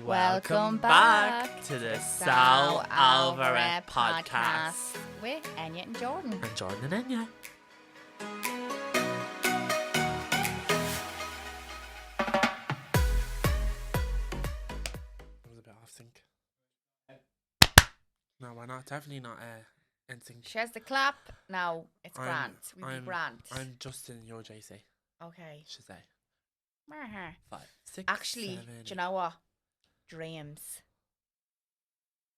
Welcome back to the So Over It podcast with Enya and Jordan. And Jordan and Enya. It was a bit off sync. No, we're not. Definitely not in sync. Shares the clap. No, it's Grant. We be Grant. I'm Justin, you're JC. Okay. Should say. 5, 6, Actually, 7. do you know what? Dreams.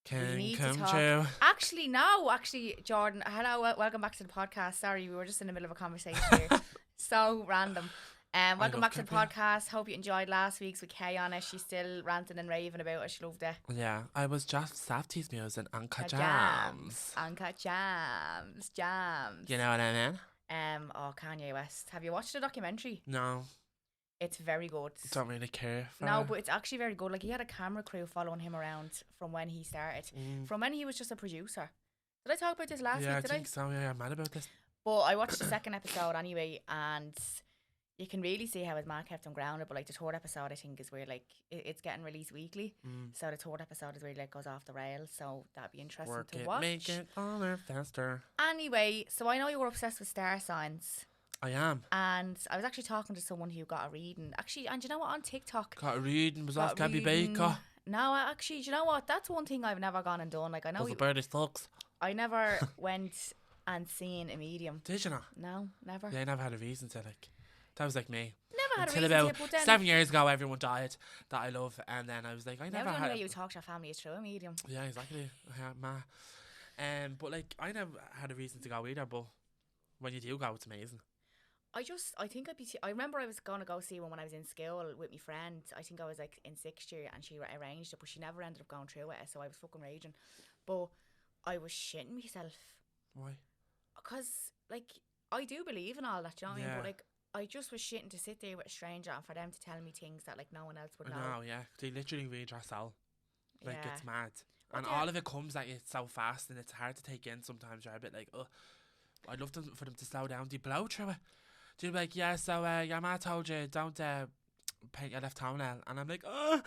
Can come true. Actually, no. Actually, Jordan. Hello. Welcome back to the podcast. Sorry, we were just in the middle of a conversation here. So random. Welcome back to the podcast. Hope you enjoyed last week's with Kay on it. She's still ranting and raving about it. She loved it. Yeah, I was just Safety's music and Uncut Jams. Uncut Jams. You know what I mean? Kanye West. Have you watched the documentary? No. It's very good. Don't really care for No, but it's actually very good. Like, he had a camera crew following him around from when he started. From when he was just a producer. Did I talk about this last week? Yeah, I think so. Yeah, I'm mad about this. But I watched the second episode anyway, and you can really see how his man kept him grounded. But like the third episode, I think, is where like it's getting released weekly. So the third episode is where like goes off the rails. So that'd be interesting to watch. Make it all faster. Anyway, so I know you were obsessed with star signs. I am. And I was actually talking to someone who got a reading. Actually, and you know what, on TikTok. Got a reading, was off Gabby Baker. No, actually, do you know what? That's one thing I've never gone and done. Like, I know. Was the birdie sucks? I never went and seen a medium. Did you not? No, never. Yeah, I never had a reason to, like. That was like me. Never had Until a reason about to, but then 7 years ago, everyone died that I love. And then I was like, I never the had. only way you talk to your family is through a medium. Yeah, exactly. Yeah, but like, I never had a reason to go either. But when you do go, it's amazing. I think I remember I was going to go see one when I was in school with my friend. I think I was like in 6th year and she arranged it, but she never ended up going through it, so I was fucking raging. But I was shitting myself. Why? Because, like, I do believe in all that, you know what I mean? Yeah. But, like, I just was shitting to sit there with a stranger and for them to tell me things that, like, no one else would know. No, yeah. They literally read your soul. Like, Yeah. it's mad. But And yeah. all of it comes at you so fast and it's hard to take in sometimes. You're a bit like, oh, I'd love for them to slow down. They blow through it. They'll be like, yeah, so your ma told you don't paint your left toenail. And I'm like, oh,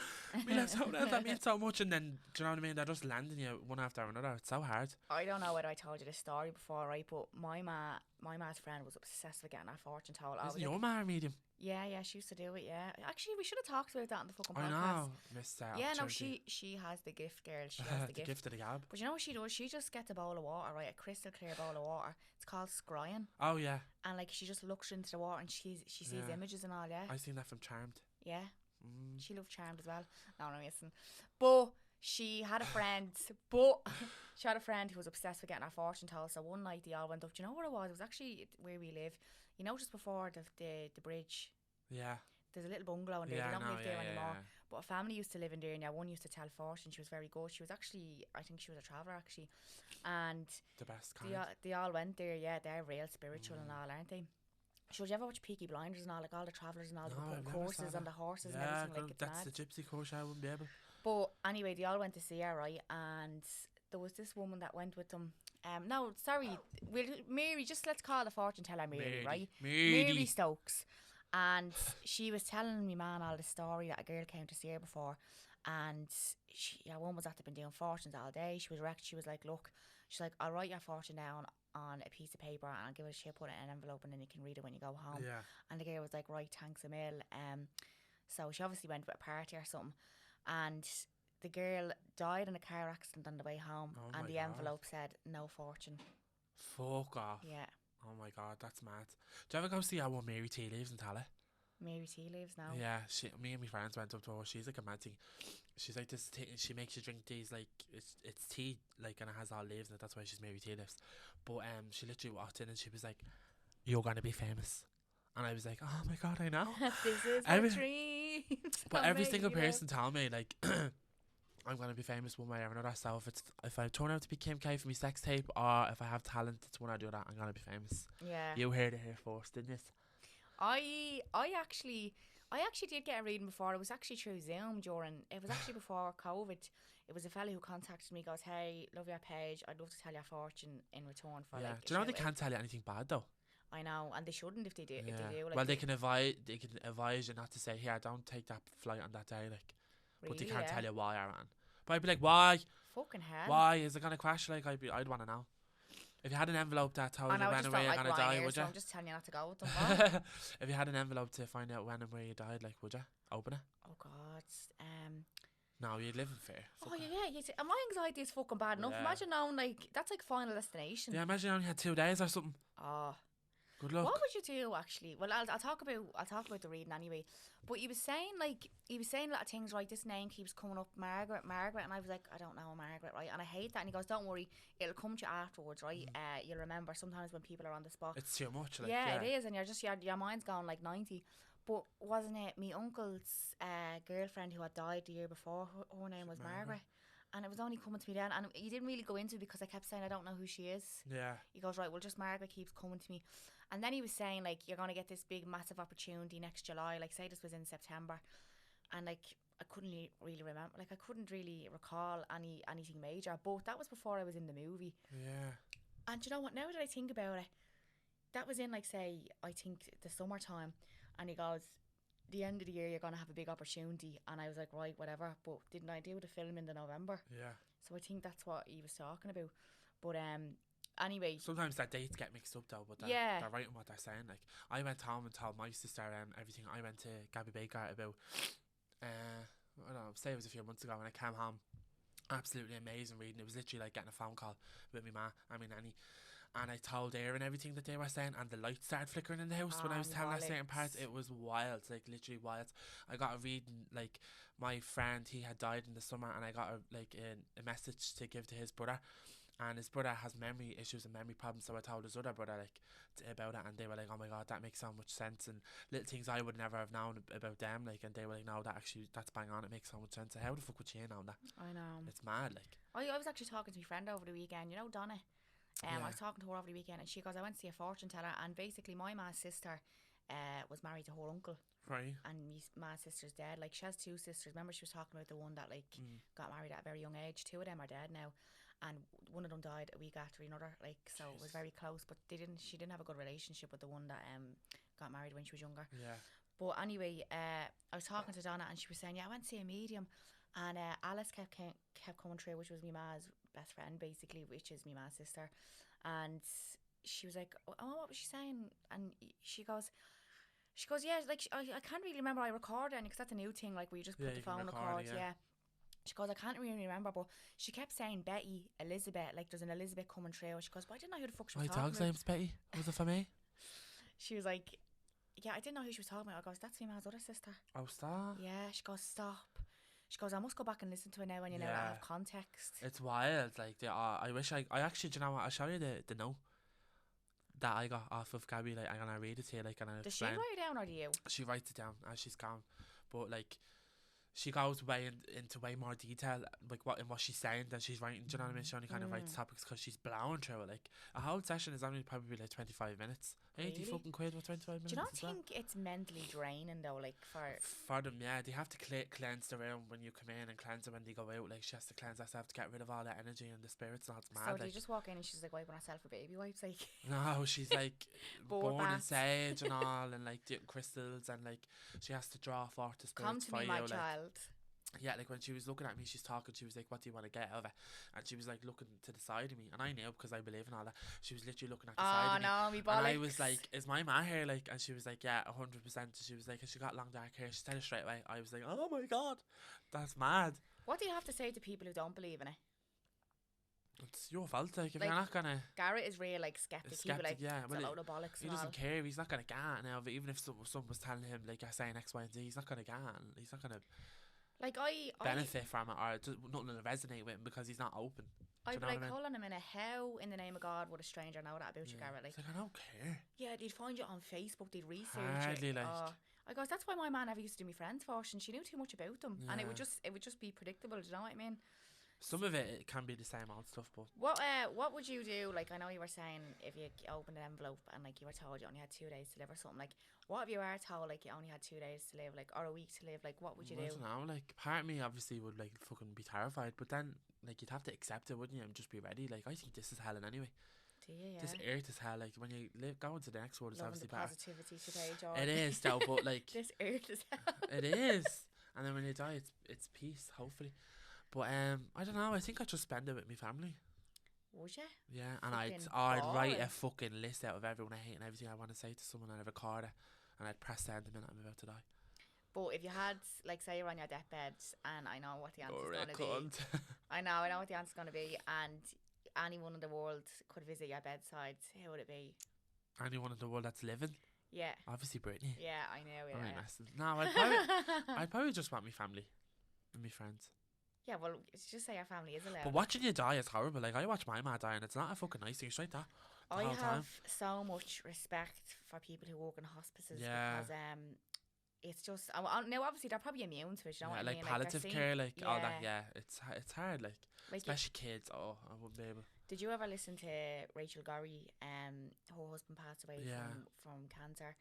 my left toenail, that means so much. And then, do you know what I mean? They're just landing you one after another. It's so hard. I don't know whether I told you this story before, right? But my ma's friend was obsessed with getting her fortune told. Isn't your ma a medium? Yeah, she used to do it, yeah. Actually, we should have talked about that on the fucking podcast. I know, Mr. Yeah, no, she has the gift, girl. She has the gift. gift of the gab. But you know what she does? She just gets a bowl of water, right? A crystal clear bowl of water. It's called scrying. Oh, yeah. And like she just looks into the water and she sees images and all, yeah. I seen that from Charmed. Yeah. She loved Charmed as well. No, listen. But she had a friend, who was obsessed with getting her fortune told. So one night they all went up. Do you know what it was? It was actually where we live. You know, just before the bridge. Yeah. There's a little bungalow in there. They don't live there anymore. Yeah. But a family used to live in there, and one used to tell fortune. She was very good. She was actually, I think she was a traveller actually, and the best kind. They all went there. Yeah, they're real spiritual and all, aren't they? Should you ever watch Peaky Blinders and all, like all the travellers and all the courses and the horses and everything? Like, that's mad. the gypsy course. I wouldn't be able. But anyway, they all went to see her, right? And there was this woman that went with them. No, sorry, Mary. Just let's call the fortune teller Mary, right? Mary Stokes. And she was telling me, man, all the story that a girl came to see her before, and one was after been doing fortunes all day. She was wrecked. She was like, look, she's like, I'll write your fortune down on a piece of paper and I'll give it a shit, put it in an envelope, and then you can read it when you go home. Yeah. And the girl was like, right, thanks a mil. So she obviously went to a party or something, and the girl died in a car accident on the way home, and the envelope said no fortune. Fuck off. Yeah. Oh my god, that's mad. Do you ever go see how Mary T lives in Tala? Mary T lives now. Yeah, me and my friends went up to her. She's like a mad thing. She's like this. She makes you drink these like it's tea, like, and it has all leaves in it. That's why she's Mary T lives. But she literally walked in and she was like, "You're gonna be famous," and I was like, "Oh my god, I know." This is my dream. But every single person told me like, I'm gonna be famous one way or another. So if I turn out to be Kim K for my sex tape, or if I have talent, it's one or the other. I'm gonna be famous. Yeah. You heard it here first, didn't you? I actually did get a reading before. It was actually through Zoom it was actually before COVID. It was a fella who contacted me, goes, "Hey, love your page. I'd love to tell your fortune in return for like." Do you know they can't tell you anything bad though? I know, and they shouldn't if they do. Yeah. If they do, like, well, they can advise you not to say, "Here, don't take that flight on that day." Like, but they Really, can't yeah. tell you why, Aaron. But I'd be like, why? Fucking hell. Why is it gonna crash? Like I'd want to know. If you had an envelope that told you I when just and where don't you're like gonna die, Ryanair, would so you? I'm just telling you not to go with them. What? If you had an envelope to find out when and where you died, like, would you open it? Oh God. No, you'd live in fear. Oh Fuck it. yeah. You see, and my anxiety is fucking bad enough. Yeah. Imagine knowing like that's like Final Destination. Yeah, imagine you only had 2 days or something. Oh. Good luck. What would you do actually? Well, I'll talk about the reading anyway. But he was saying a lot of things, right? This name keeps coming up, Margaret, and I was like, I don't know Margaret, right? And I hate that. And he goes, don't worry, it'll come to you afterwards, right? You'll remember sometimes when people are on the spot. It's too much. Like, yeah, it is, and you're just your mind's going like 90. But wasn't it me uncle's girlfriend who had died the year before? Her name was Margaret. And it was only coming to me then, and he didn't really go into it because I kept saying I don't know who she is. Yeah. He goes, right, well, just Margaret keeps coming to me. And then he was saying, like, you're going to get this big, massive opportunity next July. Like, say this was in September. And, like, I couldn't really remember. Like, I couldn't really recall anything major. But that was before I was in the movie. Yeah. And you know what? Now that I think about it, that was in, like, say, I think the summertime. And he goes, the end of the year, you're going to have a big opportunity. And I was like, right, whatever. But didn't I do the film in the November? Yeah. So I think that's what he was talking about. But, anyway, sometimes that dates get mixed up though, but they're right in what they're saying. Like, I went home and told my sister everything. I went to Gabby Baker about I don't know, say it was a few months ago, and I came home absolutely amazing reading. It was literally like getting a phone call with my ma and my nanny, and I told Erin everything that they were saying, and the lights started flickering in the house when I was telling her certain parts. It was wild, like literally wild. I got a reading, like my friend, he had died in the summer, and I got a message to give to his brother. And his brother has memory issues and memory problems, so I told his other brother about it, and they were like, "Oh my god, that makes so much sense," and little things I would never have known about them, like, and they were like, "No, that's bang on. It makes so much sense." So how the fuck would you know that? I know. It's mad, like. I was actually talking to my friend over the weekend. You know, Donna. I was talking to her over the weekend, and she goes, "I went to see a fortune teller," and basically my ma's sister, was married to her uncle. Right. And my sister's dead. Like, she has 2 sisters. Remember, she was talking about the one that got married at a very young age. 2 of them are dead now. And one of them died a week after another, like, so it was very close. But she didn't have a good relationship with the one that got married when she was younger. Yeah. But anyway, I was talking to Donna, and she was saying, yeah, I went to see a medium, and Alice kept coming through, which was my ma's best friend, basically, which is my ma's sister. And she was like, oh, what was she saying? And she goes, yeah, like, I can't really remember. I recorded it, because that's a new thing, like, where you just put the phone record, yeah. She goes, I can't really remember, but she kept saying Betty, Elizabeth, like there's an Elizabeth coming through. She goes, but I didn't know who the fuck she was talking about. My dog's name's Betty. Was it for me? She was like, yeah, I didn't know who she was talking about. I goes, that's my ma's other sister. Oh, stop. Yeah, she goes, stop. She goes, I must go back and listen to it now when you know I have context. It's wild. Like, I wish I actually, do you know what? I'll show you the note that I got off of Gabby. Like, I'm gonna read it to you. Like, and I'll explain. Does she write it down, or do you? She writes it down as she's gone. But, like, she goes way into way more detail, like what she's saying than she's writing. Do you know what I mean? She only kind of writes topics because she's blowing through it. Like, a whole session is only probably like 25 minutes. Really? 80 fucking quid for 25 minutes. Do you not think it's mentally draining though? Like for them, yeah, they have to cleanse the room when you come in and cleanse it when they go out. Like, she has to cleanse herself to get rid of all that energy and the spirits. And it's mad. So like, do you just walk in and she's like wiping herself with baby wipes? Like, no, she's like born in bats. sage and all, and like crystals, and like she has to draw forth the spirits. Come to me, my child. Yeah, like when she was looking at me, she's talking, she was like, what do you want to get out of it? And she was like looking to the side of me, and I knew because I believe in all that. She was literally looking at the side of me. Oh no, me bollocks. And I was like, is my ma here? Like, and she was like, yeah, 100%. She was like, has she got long dark hair? She said it straight away. I was like, oh my god, that's mad. What do you have to say to people who don't believe in it? It's your fault, like, if you're not gonna. Garrett is real, like, skeptic. He'd be like, yeah, it's a load of bollocks. He doesn't care. He's not gonna get it now. But even if someone was telling him, like, you're saying X, Y, and Z, he's not gonna get it. He's not gonna like benefit from it, or nothing will resonate with him because he's not open. I'd be like, hold on a minute, how in the name of God would a stranger know that about you, Garrett? Like, it's like, I don't care. Yeah, they'd find you on Facebook, they'd research Hardly, it. like. I goes, that's why my man never used to do my friends fortune. She knew too much about them, and it would just be predictable. Do you know what I mean? Some of it can be the same old stuff, but what would you do? Like, I know you were saying if you opened an envelope and like you were told you only had 2 days to live or something. Like, what if you were told like you only had 2 days to live, like, or a week to live? Like, what would you do? I don't know. Like, part of me obviously would like fucking be terrified, but then like you'd have to accept it, wouldn't you? And just be ready. Like, I think this is hell in anyway. Do you? Yeah. This earth is hell. Like, when you go into the next world, it's obviously the better. positivity today, Jordan. It is though, but like this earth is hell. It is. And then when you die, it's peace, hopefully. But I don't know. I think I'd just spend it with my family. Would you? Yeah, and Fucking I'd write a boring. fucking list out of everyone I hate and everything I want to say to someone, and I'd record it, and I'd press send the minute I'm about to die. But if you had, like, say you're on your deathbed, and I know what the answer's Or going a to be. cunt. I know what the answer's going to be, and anyone in the world could visit your bedside, who would it be? Anyone in the world that's living? Yeah. Obviously Britney. Yeah, I know. I mean, Yeah. no, I'd probably just want my family and my friends. Yeah, well, it's just say your family is allowed. But watching you die is horrible. Like, I watch my ma die, and it's not a fucking nice thing. It's like that. I whole have time. so much respect for people who work in hospices Yeah. because it's just now obviously they're probably immune to it. You know what I like mean? palliative they're care, like all that. yeah. Yeah, it's hard. Like especially kids. Oh, I wouldn't be able. Did you ever listen to Rachel Gorry? Her husband passed away from cancer,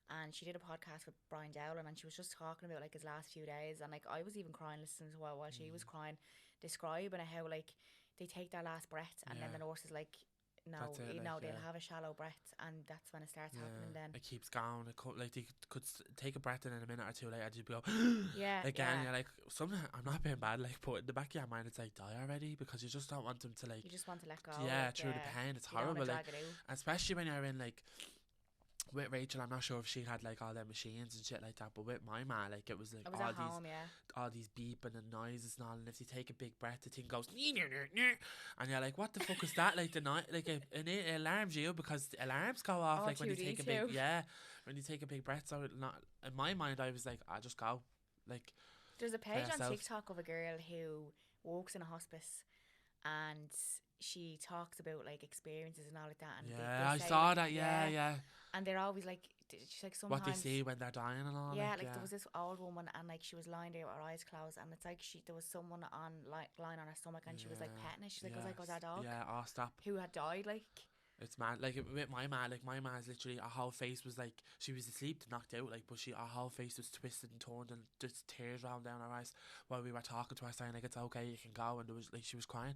and she did a podcast with Brian Dowling, and she was just talking about like his last few days, and like I was even crying listening to her while she was crying, describing how like they take their last breath, and then the nurse is like, no, they'll have a shallow breath, and that's when it starts happening. Then it keeps going. It like they could take a breath in a minute or two later, you'd go yeah, again. You're like, something. I'm not being bad, like, but in the back of your mind, it's like, die already, because you just don't want them to, like, you just want to let go. Yeah, like, through the pain. It's horrible, like, it especially when you're in like. With Rachel, I'm not sure if she had like all their machines and shit like that, but with my ma, like it was like I was at home, all these beeping and noises and all, and if you take a big breath, the thing goes, and you're like, what the fuck is that? Like the night, like it alarms you because the alarms go off, like when you take a big, when you take a big breath. So not in my mind, I was like, I just go, like. There's a page on TikTok of a girl who works in a hospice, and she talks about like experiences and all like that. And I saw that. Yeah. And they're always like, she's like sometimes what they see when they're dying and all. Yeah, like there was this old woman, and like she was lying there with her eyes closed, and it's like there was someone lying on her stomach, and she was like petting it. She's like, "Oh, was our dog?" Yeah, oh stop. Who had died, like. It's mad. Like with my ma's literally, her whole face was like, she was asleep, knocked out, like, but her whole face was twisted and turned, and just tears round down her eyes while we were talking to her, saying like, it's okay, you can go, and there was like, she was crying.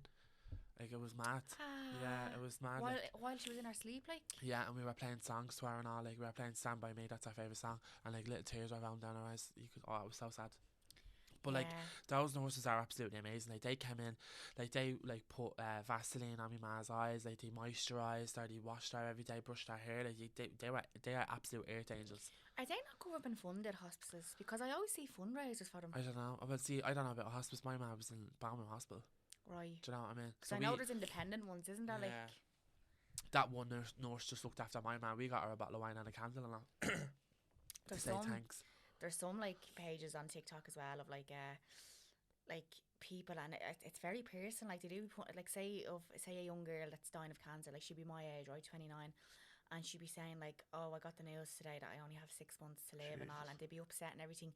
Like, it was mad. Yeah, it was mad. While she was in her sleep, like. Yeah, and we were playing songs to her and all. Like, we were playing "Stand By Me." That's our favorite song. And like little tears were round down her eyes. It was so sad. But like those nurses are absolutely amazing. Like they came in, like they like put Vaseline on my ma's eyes. Like they moisturised her, they washed her every day, brushed her hair. Like they are absolute earth angels. Are they not government funded hospices? Because I always see fundraisers for them. I don't know. Well, see, I don't know about a hospice. My mum was in Balmain Hospital. Right. Do you know what I mean? Because I know there's independent ones, isn't there? Yeah. Like that one nurse just looked after my mum. We got her a bottle of wine and a candle and all. To say thanks. There's some like pages on TikTok as well of like people, and it's very personal. Like they do like say a young girl that's dying of cancer, like she'd be my age, right, 29, and she'd be saying like, oh, I got the news today that I only have 6 months to live. Jesus. And all, and they'd be upset and everything,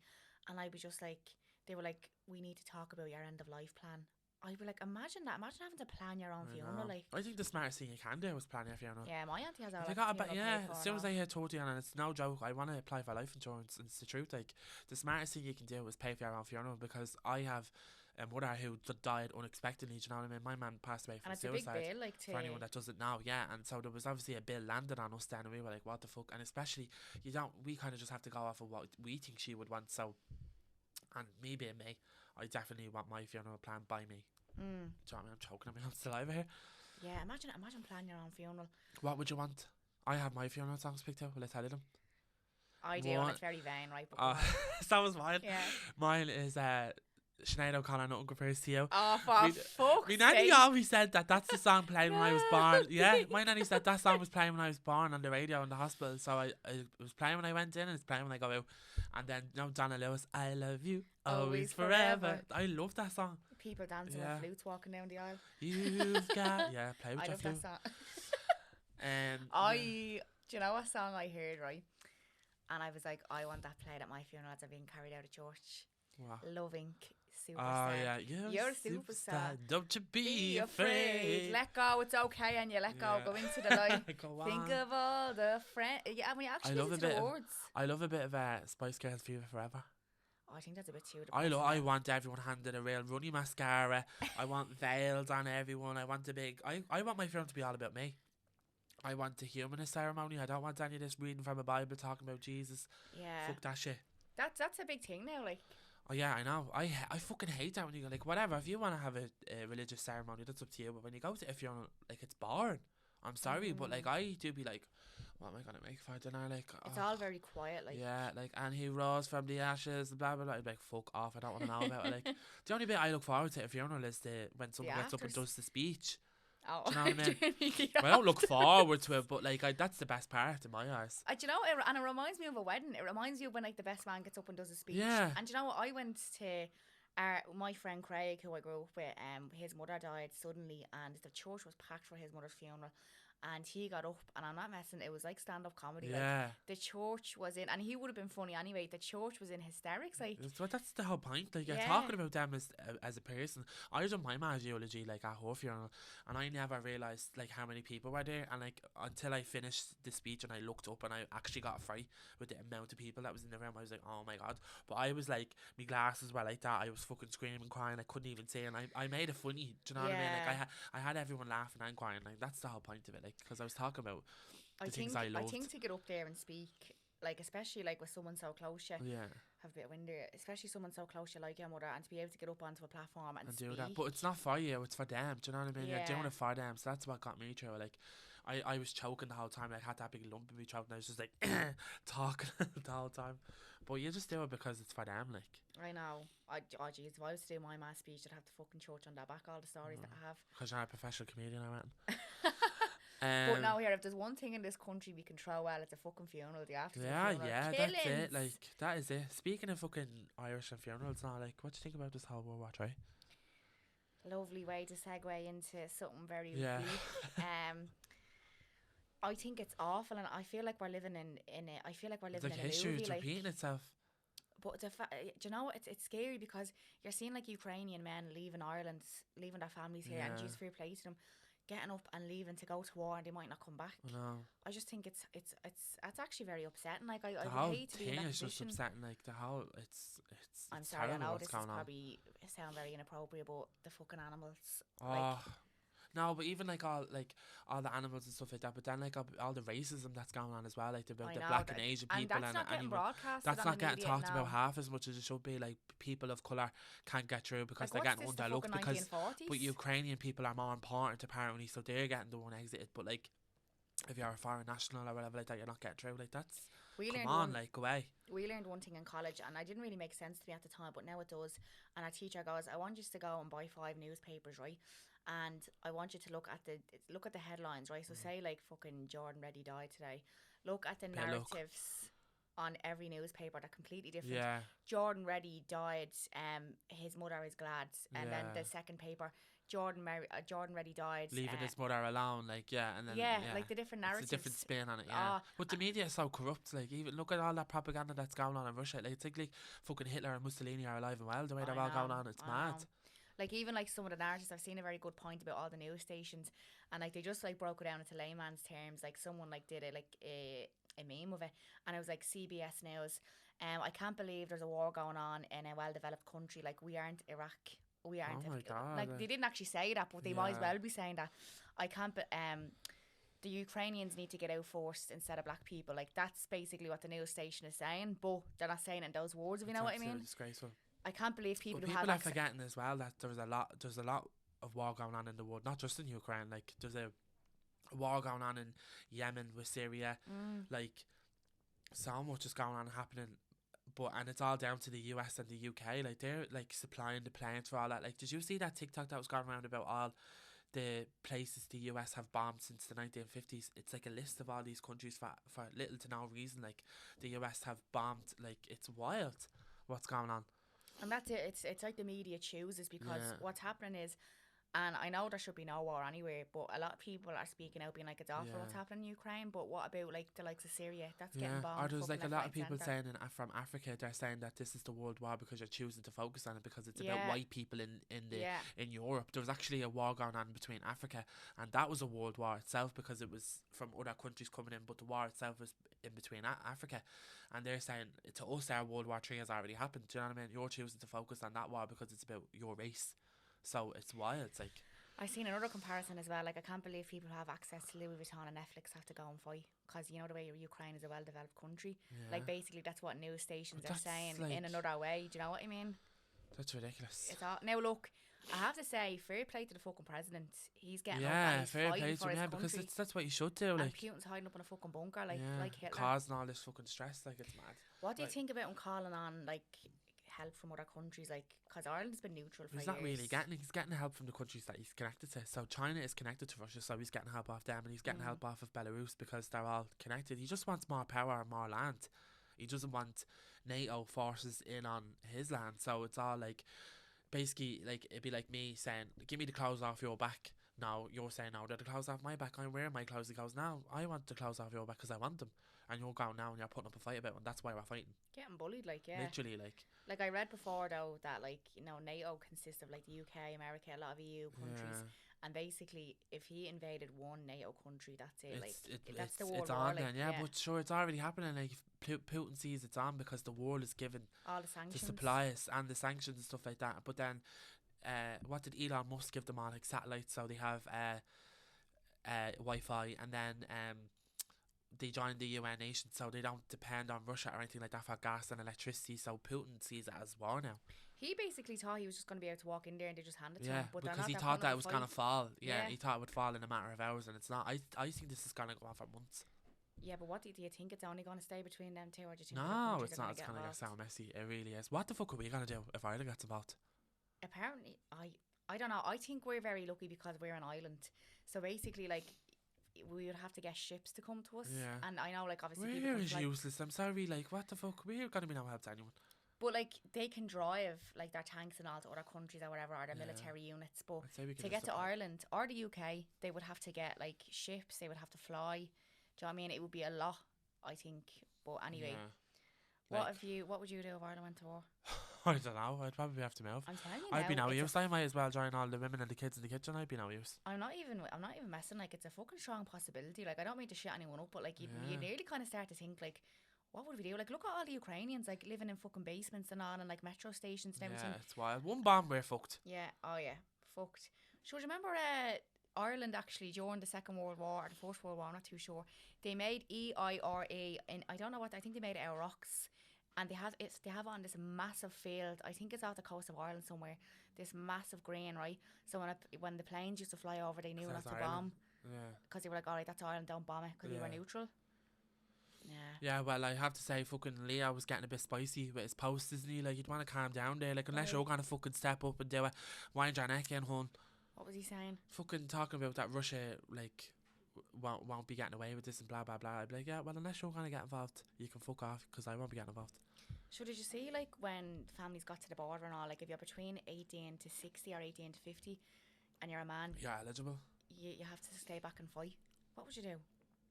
and I'd be just like, they were like, we need to talk about your end of life plan. I'd be like, imagine having to plan your own funeral. Like, I think the smartest thing you can do is plan your funeral. Yeah, my auntie has all that. As soon as I hear 30, and it's no joke, I want to apply for life insurance, and it's the truth. Like, the smartest thing you can do is pay for your own funeral, because I have a mother who died unexpectedly. Do you know what I mean? My mum passed away from suicide. It's a big bill, like, for anyone that doesn't know, and so there was obviously a bill landed on us then, and we were like, what the fuck? And especially, we kind of just have to go off of what we think she would want. So, and me being me, I definitely want my funeral planned by me. Do you know what I mean? I'm choking on my own saliva here. Yeah, imagine planning your own funeral. What would you want? I have my funeral songs picked out. Will I tell you them? I do, and it's very vain, right? That was mine. Yeah. Mine is Sinead O'Connor, Nothing Compares to You. Oh, for fuck's sake. My nanny always said that's the song playing when I was born. Yeah, my nanny said that song was playing when I was born on the radio in the hospital. So it was playing when I went in, and it's playing when I go out. And then, Donna Lewis, I love you, always forever. I love that song. People dancing with flutes walking down the aisle. You've got... Yeah, play with your flute. I love that song. Do you know what song I heard, right? And I was like, I want that played at my funeral as I'm being carried out of church. What? Loving Superstar. Oh, yeah. You're a superstar. Don't you be afraid. Let go, it's okay, and you let go. Go into the light. Think of all the friends. Yeah, I mean, actually listen to the words. I love a bit of Spice Girls Fever Forever. Oh, I think that's a bit too depressing. I want everyone handed a real runny mascara. I want veils on everyone. I want a big... I want my film to be all about me. I want the humanist ceremony. I don't want any of this reading from a Bible talking about Jesus. Yeah. Fuck that shit. That's a big thing now, like... Oh yeah, I know. I fucking hate that when you go like whatever. If you want to have a religious ceremony, that's up to you. But when you go to a funeral, like it's boring. I'm sorry, but like I do be like, what am I gonna make for dinner? Like It's all very quiet, like. yeah, like and he rose from the ashes, blah blah blah. I'd be like fuck off. I don't want to know about it. Like the only bit I look forward to at a funeral is when someone gets up and does the speech. Oh, do you know what I mean? yeah. Well, I don't look forward to it, but like that's the best part in my eyes. Do you know, and it reminds me of a wedding. It reminds you of when like the best man gets up and does a speech. Yeah. And do you know what? I went to my friend Craig, who I grew up with. His mother died suddenly, and the church was packed for his mother's funeral. And he got up, and I'm not messing, it was like stand-up comedy. Yeah. Like, the church was in, and he would have been funny anyway, the church was in hysterics. Like, that's the whole point. Like, you're talking about them as a person. I done my ma's eulogy, like, at her funeral, and I never realised, like, how many people were there. And, like, until I finished the speech and I looked up and I actually got a fright with the amount of people that was in the room, I was like, oh my God. But I was like, my glasses were like that. I was fucking screaming, crying. I couldn't even see, and I made it funny. Do you know what I mean? Like, I had everyone laughing and crying. Like, that's the whole point of it. Like, because I was talking about the things I loved. I think to get up there and speak, like, especially like with someone so close to you, have a bit of wind there, especially someone so close to you like your mother, and to be able to get up onto a platform and speak. Do that. But it's not for you, it's for them. Do you know what I mean? You're doing it for them. So that's what got me through. Like, I was choking the whole time. I had that big lump in my throat, and I was just like talking the whole time. But you just do it because it's for them. Like, I know. Jeez, if I was to do my mass speech, I'd have the fucking church on their back, all the stories that I have. Because you're a professional comedian, I went. But now here, if there's one thing in this country we can throw well, it's a fucking funeral. The after funeral. Yeah, that's it. Like, that is it. Speaking of fucking Irish and funerals now, like, what do you think about this whole World War III? Lovely way to segue into something very bleak. I think it's awful, and I feel like we're living in it. I feel like we're living in a movie. History is repeating itself. But do you know, it's scary because you're seeing like Ukrainian men leaving Ireland, leaving their families here, and just fair play to them, getting up and leaving to go to war, and they might not come back. No. I just think it's actually very upsetting. Like, I would hate to be in that is position. Just upsetting. Like, the whole I'm sorry, I know this is probably sound very inappropriate, but the fucking animals. No, but even like all the animals and stuff like that. But then like all the racism that's going on as well, like about the black and Asian people, and that's not getting broadcast. That's not getting talked about half as much as it should be. Like, people of colour can't get through because they're getting underlooked. Because but Ukrainian people are more important apparently, so they're getting the one exited. But like, if you're a foreign national or whatever like that, you're not getting through. Like, that's go away. We learned one thing in college, and it didn't really make sense to me at the time, but now it does. And our teacher goes, I want you to go and buy 5 newspapers, right? And I want you to look at the headlines, right? So say like fucking Jordan Reddy died today. Look at the narratives on every newspaper. They're completely different. Yeah. Jordan Reddy died. His mother is glad. And then the second paper, Jordan Reddy died. Leaving his mother alone, like, and then like the different narratives. It's a different spin on it, but the media is so corrupt. Like, even look at all that propaganda that's going on in Russia. Like, it's like fucking Hitler and Mussolini are alive and well. The way they're all going on, it's mad. Like, even like some of the narratives, I've seen a very good point about all the news stations, and like they just like broke it down into layman's terms. Like, someone like did a meme of it, and it was like CBS News. I can't believe there's a war going on in a well-developed country. Like, we aren't Iraq. We aren't. Oh my God. Like, they didn't actually say that, but they might as well be saying that. I can't. The Ukrainians need to get out first instead of black people. Like, that's basically what the news station is saying, but they're not saying it in those words. If you know what I mean? Disgraceful. I can't believe people are forgetting as well that there's a lot of war going on in the world, not just in Ukraine. Like, there's a war going on in Yemen with Syria. Like, so much is going on happening, and it's all down to the US and the UK. Like, they're like supplying the planes for all that. Like, did you see that TikTok that was going around about all the places the US have bombed since the 1950s? It's like a list of all these countries for little to no reason. Like, the US have bombed. Like, it's wild what's going on. And that's it. It's like the media chooses, because what's happening is, and I know there should be no war anywhere, but a lot of people are speaking out, being like, it's awful what's happening in Ukraine. But what about like the likes of Syria? That's getting bombed. Or there's like a lot of people saying from Africa, they're saying that this is the world war because you're choosing to focus on it because it's about white people in Europe. There was actually a war going on between Africa, and that was a world war itself because it was from other countries coming in, but the war itself was in between Africa. And they're saying, to us, our World War III has already happened. Do you know what I mean? You're choosing to focus on that war because it's about your race. So it's wild. It's like, I seen another comparison as well. Like, I can't believe people who have access to Louis Vuitton and Netflix have to go and fight because you know the way Ukraine is a well-developed country. Yeah. Like, basically, that's what news stations But are that's saying like- in another way. Do you know what I mean? That's ridiculous. It's all, now look, I have to say, fair play to the fucking president. He's getting up Yeah, and he's fair fighting play for to him, his yeah, country. because that's what you should do. And Like, Putin's hiding up in a fucking bunker, like yeah, Hitler. causing all this fucking stress, like it's mad. What do you Like- think about him calling on like help from other countries? Like, because Ireland's been neutral for He's years. not really getting. He's getting help from the countries that he's connected to. So China is connected to Russia, so he's getting help off them, and he's getting help off of Belarus because they're all connected. He just wants more power and more land. He doesn't want NATO forces in on his land. So it's all like, basically, like it'd be like me saying, "Give me the clothes off your back." Now you're saying, "No, they're the clothes off my back. I'm wearing my clothes." He goes, "No, I want the clothes off your back because I want them." And you're going now and you're putting up a fight about it, and that's why we're fighting. Getting bullied, like, yeah. Literally, like. Like, I read before though that, like, you know, NATO consists of like the UK, America, a lot of EU countries, and basically if he invaded one NATO country, that's it. That's the world it's war. on Like, then, yeah, but sure, it's already happening. Like if Putin sees it's on because the world is given all the sanctions. the supplies and the sanctions and stuff like that. But then, what did Elon Musk give them all? Like satellites, so they have Wi-Fi, and then they joined the UN nation, so they don't depend on Russia or anything like that for gas and electricity. So Putin sees it as war now. He basically thought he was just going to be able to walk in there and they just hand it to Yeah, him. But they're because not, he they're thought putting that up it a was fight. gonna fall. Yeah, Yeah. he thought it would fall in a matter of hours, and it's not. I think this is gonna go on for months. Yeah, but what do you think? It's only going to stay between them two, or do you think No, other countries it's are not. It's gonna get involved? so messy. It really is. What the fuck are we gonna do if Ireland gets involved? Apparently, I don't know. I think we're very lucky because we're an island. So basically, like, we would have to get ships to come to us. Yeah. And I know, like, obviously, people We're can is fly, useless. I'm sorry. Like, what the fuck? We're gonna be no help to anyone. but like they can drive like their tanks and all to other countries or whatever, or their Yeah. military units. But I'd say we could to just get to apply. Ireland or the UK, they would have to get like ships. They would have to fly. Do you know what I mean? It would be a lot, I think. But anyway, Yeah. what would you do if Ireland went to war? I don't know. I'd probably have to move. I'm telling you I'd be now, no it's a use. I might as well join all the women and the kids in the kitchen. I'd be no use. I'm not even messing. Like, it's a fucking strong possibility. Like, I don't mean to shit anyone up, but like you Yeah. nearly kind of start to think like, what would we do? Like, look at all the Ukrainians like living in fucking basements and all, and like metro stations and everything. Yeah, it's wild. One bomb, we're fucked. Yeah. Oh yeah. Fucked. So do you remember Ireland actually during the Second World War or the First World War? I'm not too sure. They made EIRA, and I don't know what. I think they made it out of rocks. And they have it on this massive field. I think it's off the coast of Ireland somewhere. This massive green, right? So when the planes used to fly over, they knew not That's to Ireland. bomb Yeah. because they were like, all right, that's Ireland, don't bomb it because we were Yeah. neutral. Yeah. Yeah, well, I have to say, fucking Leo was getting a bit spicy with his posts, isn't he? Like, you'd want to calm down there. Like, unless Right. you're going to fucking step up and do it, wind your neck in, hon. What was he saying? Fucking talking about that Russia, like, won't be getting away with this and blah, blah, blah. I'd be like, yeah, well, unless you're going to get involved, you can fuck off because I won't be getting involved. So did you see like when families got to the border and all, like if you're between 18 to 60 or 18 to 50 and you're a man, Yeah, eligible. you have to stay back and fight. What would you do?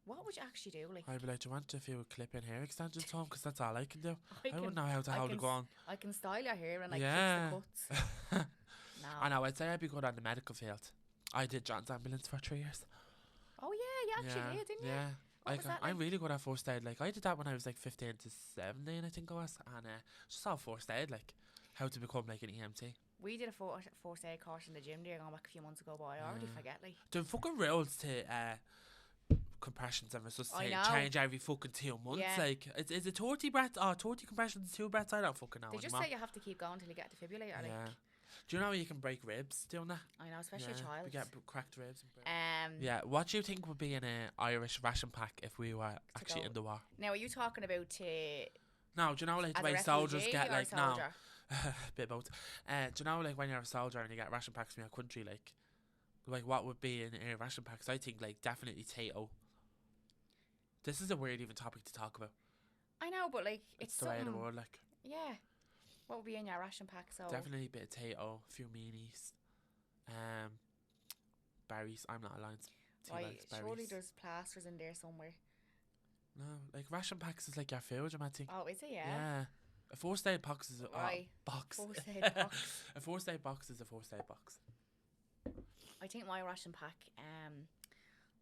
What would you actually do? Like, I'd be like, do you want a few clip-in hair extensions, home? Because that's all I can do. I I can- wouldn't know how to hold it going. I can style your hair and like Yeah. fix the cuts. No. I know, I'd say I'd be good on the medical field. I did John's ambulance for 3 years. Oh yeah, you actually did, didn't you? Yeah. What was that I'm like? really good at first aid. Like, I did that when I was like 15 to 17, I think it was. And just all first aid, like, how to become like an EMT. We did a first aid course in the gym there going back a few months ago, but I already forget like. The fucking rules to compressions and resuscitation know. change every fucking 2 months. Yeah. Like, is it 30 breaths? Oh, 30 compressions, 2 breaths? I don't fucking know They just anymore. say you have to keep going till you get a defibrillator. Like, Yeah. Do you know you can break ribs doing that? I know, especially a Yeah, child. we get cracked ribs. And Yeah. what do you think would be in an Irish ration pack if we were actually go- in the war? Now, are you talking about No, do you know like the as way a soldiers refugee get or a like no, soldier? bit of both. Do you know like when you're a soldier and you get ration packs from your country, like what would be in a ration pack? 'Cause I think like definitely potato. This is a weird even topic to talk about. I know, but like it's the way of the something. world. Like Yeah. What would be in your ration pack? So definitely a bit of potato, a few meanies, berries. I'm not allowed to right, like berries. surely there's plasters in there somewhere. No, like ration packs is like your food, you might think. Oh, is it? Yeah. Yeah. A first aid box is a Right. box. First aid box. A first aid box is a first aid box. I think my ration pack.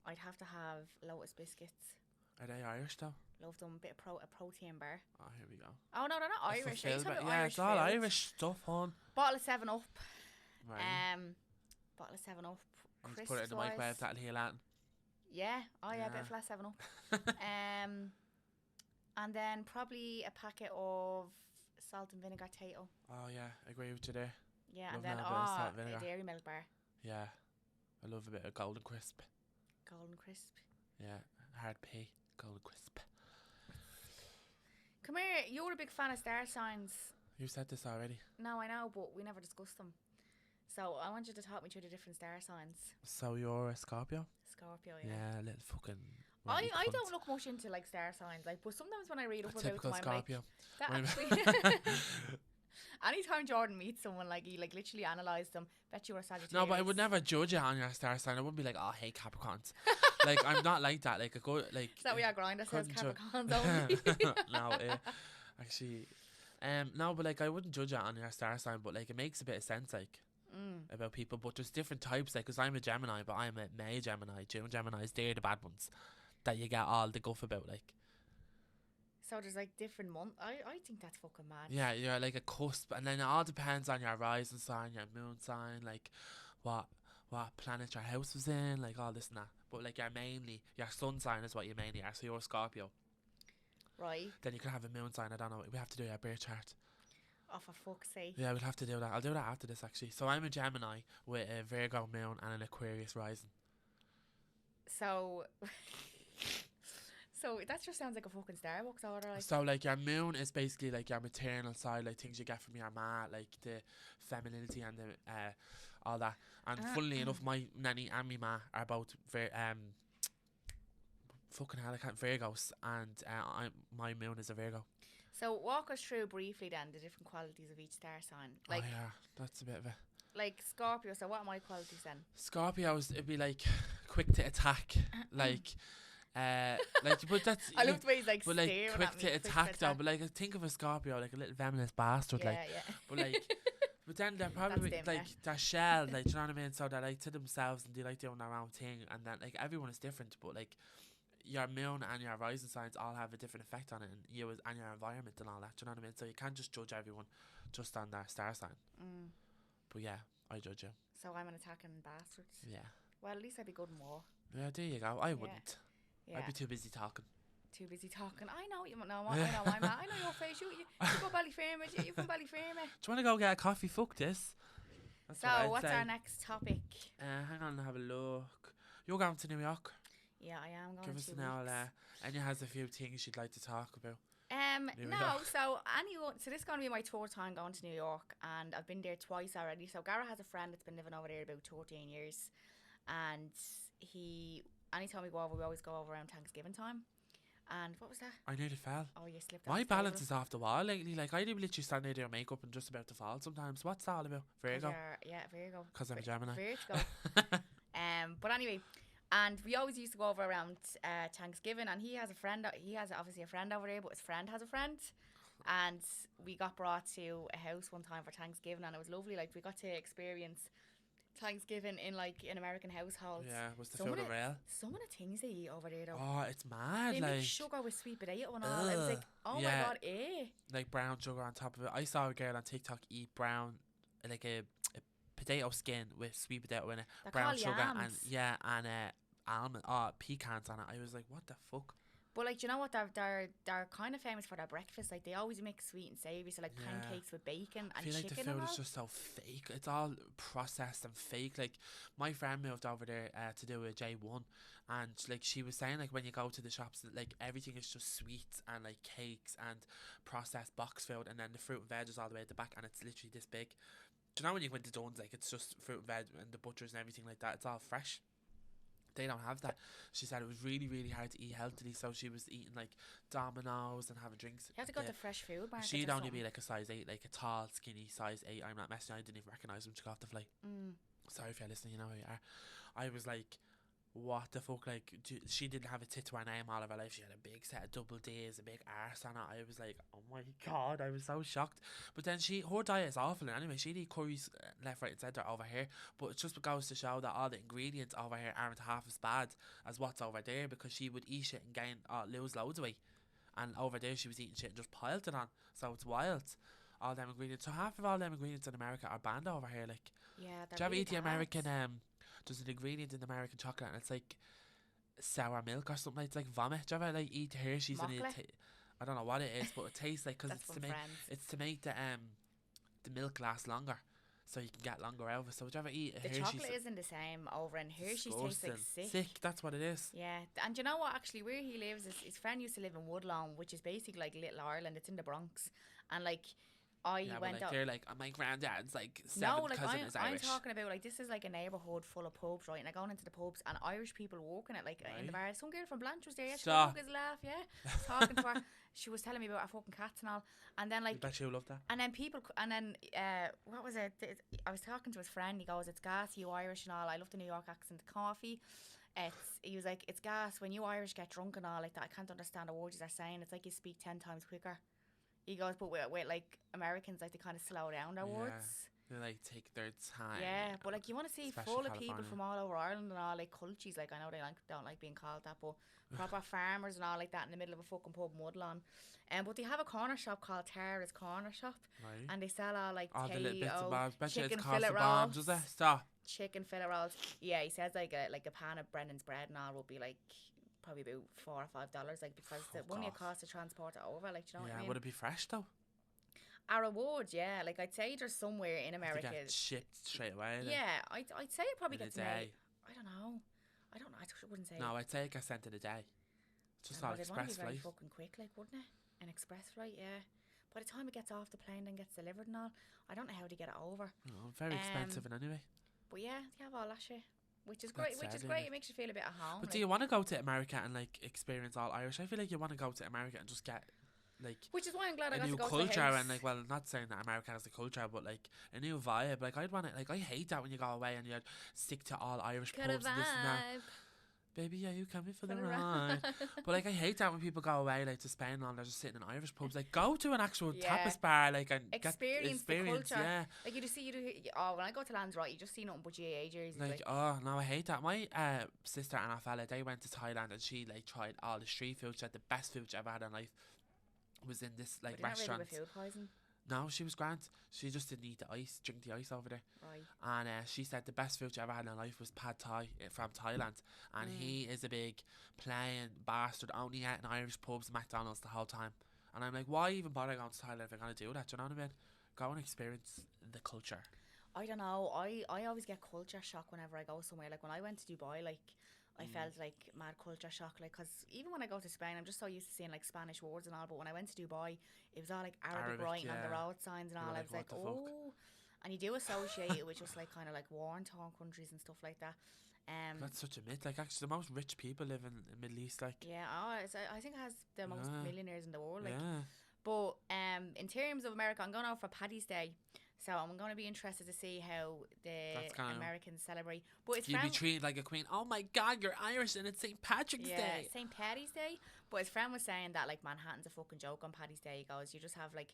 I'd have to have Lotus biscuits. Are they Irish though? Love them. Bit of a protein bar. Oh, here we go. Oh no, they're not A Irish. I used to fulfillment- have yeah, Irish it's all food. Irish stuff, hon. Bottle of 7 Up. Right. Bottle of 7 Up crisps. Put it in the microwave, that'll heal that. Yeah. Oh yeah, a bit of flat 7 Up. And then probably a packet of salt and vinegar tato. Oh yeah, I agree with you there. Yeah, Love and then now a bit of salt and vinegar. a Dairy Milk bar. Yeah, I love a bit of golden crisp. Golden crisp. Yeah, hard P, golden crisp. Come here, you're a big fan of star signs. You said this already. No, I know, but we never discussed them. So I want you to talk me through the different star signs. So you're a Scorpio? Scorpio, yeah. Yeah, little fucking. I don't look much into like star signs, like, but sometimes when I read up about typical them, I'm Scorpio. like, that actually. Anytime Jordan meets someone, like he like literally analysed them. Bet you were Sagittarius. No, but I would never judge it on your star sign. I wouldn't be like, oh, hey Capricorns. Like I'm not like that. Like a good like. Is that what your grinder says? Capricorns only. No, actually, no, but like I wouldn't judge it on your star sign. But like it makes a bit of sense, like. About people, but there's different types, like, because I'm a Gemini, but I'm a May Gemini. June Geminis, they're the bad ones that you get all the guff about, like. So there's like different months. I think that's fucking mad. Yeah, you're like a cusp, and then it all depends on your rising sign, your moon sign, like what planet your house was in, like all this and that. But like your sun sign is what you mainly are. So you're a Scorpio, right? Then you could have a moon sign. I don't know. We have to do your birth chart. Oh, for fuck's sake. Yeah, we'll have to do that. I'll do that after this, actually. So I'm a Gemini with a Virgo moon and an Aquarius rising. So that just sounds like a fucking Starbucks order. Like. So like your moon is basically like your maternal side, like things you get from your ma, like the femininity and the all that. And funnily enough, my nanny and my ma are both fucking hell, I can't Virgos, and my moon is a Virgo. So walk us through briefly then the different qualities of each star sign. Like, oh yeah, that's a bit of a. Like Scorpio, so what are my qualities then? Scorpios, it'd be like quick to attack, like but that's. I love the way he's like but staring like quick at me, to attack though, but like think of a Scorpio like a little feminist bastard, yeah, like. Yeah. But like, but then they're probably them, like they're shell, like, do you know what I mean? So they're like to themselves and they like doing their own thing, and then like everyone is different, but like. Your moon and your rising signs all have a different effect on it, and you and your environment and all that. Do you know what I mean? So you can't just judge everyone just on their star sign. But yeah, I judge you. So I'm an attacking bastard. Yeah. Well, at least I'd be good in war. Yeah, there you go. I wouldn't. Yeah. I'd be too busy talking. Too busy talking. I know you. No, I know I'm at. I know your face. You go Ballyfermot. You from Ballyfermot. Do you want to go get a coffee? Fuck this. That's so what's our next topic? Hang on, have a look. You're going to New York. Yeah, I am going. Give us now. Enya has a few things she'd like to talk about. So this is going to be my third time going to New York, and I've been there twice already. So Gara has a friend that's been living over there about 13 years, and anytime we go over, we always go over around Thanksgiving time. And what was that? I nearly fell. Oh, you slipped. My balance is off the wall lately. Like I do literally stand there doing makeup and just about to fall sometimes. What's that all about? Virgo. Yeah, Virgo. Because I'm a Gemini. Virgo. But anyway. And we always used to go over around Thanksgiving, and he has obviously a friend over there, but his friend has a friend. And we got brought to a house one time for Thanksgiving, and it was lovely. Like, we got to experience Thanksgiving in like an American household. Yeah, was the food real? Some of the things they eat over there though. Oh, it's mad. They like make sugar with sweet potato and all. It was like, oh my god, like brown sugar on top of it. I saw a girl on TikTok eat brown, like a potato skin with sweet potato in it, they're brown sugar yams. and almond pecans on it. I was like, what the fuck? But like, do you know what? They're kind of famous for their breakfast. Like, they always mix sweet and savoury, so like pancakes with bacon and chicken. I feel like the food is just so fake. It's all processed and fake. Like, my friend moved over there to do a J1, and like she was saying, like when you go to the shops, like everything is just sweets and like cakes and processed box food, and then the fruit and veg is all the way at the back, and it's literally this big. Do you know when you went to Dunn's, like it's just fruit and veg and the butchers and everything like that? It's all fresh. They don't have that. She said it was really, really hard to eat healthily, so she was eating like Domino's and having drinks. You have to go to fresh food market. She'd only be like a size 8, like a tall, skinny size 8. I'm not messing. I didn't even recognise when she got off the flight. Sorry if you're listening, you know who you are. I was like, what the fuck? Like, she didn't have a tit to her name all of her life. She had a big set of double D's, a big arse on it. I was like, oh my god, I was so shocked. But then her diet is awful. And anyway, she'd eat curries left, right and centre over here. But it just goes to show that all the ingredients over here aren't half as bad as what's over there, because she would eat shit and lose loads of weight. And over there she was eating shit and just piled it on. So it's wild. All them ingredients. So half of all them ingredients in America are banned over here. Like, yeah, do you ever eat the American there's an ingredient in American chocolate, and it's like sour milk or something. It's like vomit. Do you ever like eat Hershey's and I don't know what it is, but it tastes like, because it's to make the milk last longer, so you can get longer out of it. So would you ever eat a Hershey's? The chocolate isn't the same over in Hershey's. Tastes like sick. That's what it is. Yeah, and you know what? Actually, where he lives, his friend used to live in Woodlawn, which is basically like Little Ireland. It's in the Bronx, and like. Went out. They're like, my granddad's like seventh cousin is Irish. I'm talking about like, this is like a neighbourhood full of pubs, right? And I going into the pubs and Irish people walking it like in the bar. Some girl from Blanche was there. Yeah, she was laugh. Yeah, talking to her. She was telling me about her fucking cats and all. And then like, I bet she'll love that. And then what was it? I was talking to his friend. He goes, "It's gas, you Irish and all. I love the New York accent. Coffee." He was like, "It's gas when you Irish get drunk and all like that. I can't understand the words they're saying. It's like you speak 10 times quicker." He goes, but with like Americans, like they kind of slow down their words. They like take their time. Yeah, but like you want to see full of people from all over Ireland and all like cultures. Like I know they don't like being called that, but proper farmers and all like that in the middle of a fucking pub in Woodlawn. But they have a corner shop called Tara's Corner Shop, right. And they sell all like the little bits and bobs. Bet chicken it's fillet rolls. Does it? Stop. Chicken fillet rolls. Yeah, he says like a pan of Brendan's bread and all will be like. Probably about $4 or $5, like because the money it costs to transport it over, like, you know what I mean? Would it be fresh though? A reward, yeah. Like I'd say there's somewhere in America. Get shipped straight away. Like. Yeah, I'd say it probably gets made. I don't know. I wouldn't say. No, I'd say it gets sent in a day. Just all express flight. Very fucking quick, like, wouldn't it? An express flight, yeah. By the time it gets off the plane and gets delivered and all, I don't know how to get it over. Oh, very expensive, and anyway. But yeah, they have all that shit. Which is great. It makes you feel a bit at home. But do you want to go to America and like experience all Irish? I feel like you want to go to America and just get like. Which is why I'm glad I got to go culture to the house. And like, well, not saying that America has a culture, but like a new vibe. Like I'd want it. Like I hate that when you go away and you stick to all Irish pubs and this and that. Baby, are you coming for the ride? But like I hate that when people go away like to Spain and they're just sitting in Irish pubs. Like go to an actual tapas bar, like, and experience the culture. Yeah. Like when I go to Lanzarote, you just see nothing but GAA jerseys. Like oh no, I hate that. My sister and her fella, they went to Thailand and she like tried all the street food. She had the best food she ever had in life. Was in this like restaurant. Really with food poison? No, she was grand. She just didn't eat the ice, drink the ice over there. Right. And she said the best food she ever had in her life was pad thai from Thailand. And he is a big playing bastard, only ate in Irish pubs and McDonald's the whole time. And I'm like, why even bother going to Thailand if you're going to do that? Do you know what I mean? Go and experience the culture. I don't know. I always get culture shock whenever I go somewhere. Like when I went to Dubai, like I felt like mad culture shock, like, because even when I go to Spain, I'm just so used to seeing like Spanish words and all, but when I went to Dubai, it was all like Arabic writing on the road signs and all. I was like, oh, and you do associate it with just like kind of like war-torn countries and stuff like that. That's such a myth. Like actually, the most rich people live in the Middle East. Like I think it has the most millionaires in the world. Like, yeah. But in terms of America, I'm going out for Paddy's Day. So I'm going to be interested to see how the Americans celebrate. But you'd be treated like a queen. Oh my God, you're Irish and it's St. Patrick's Day. St. Paddy's Day. But his friend was saying that like Manhattan's a fucking joke on Paddy's Day. He goes, you just have like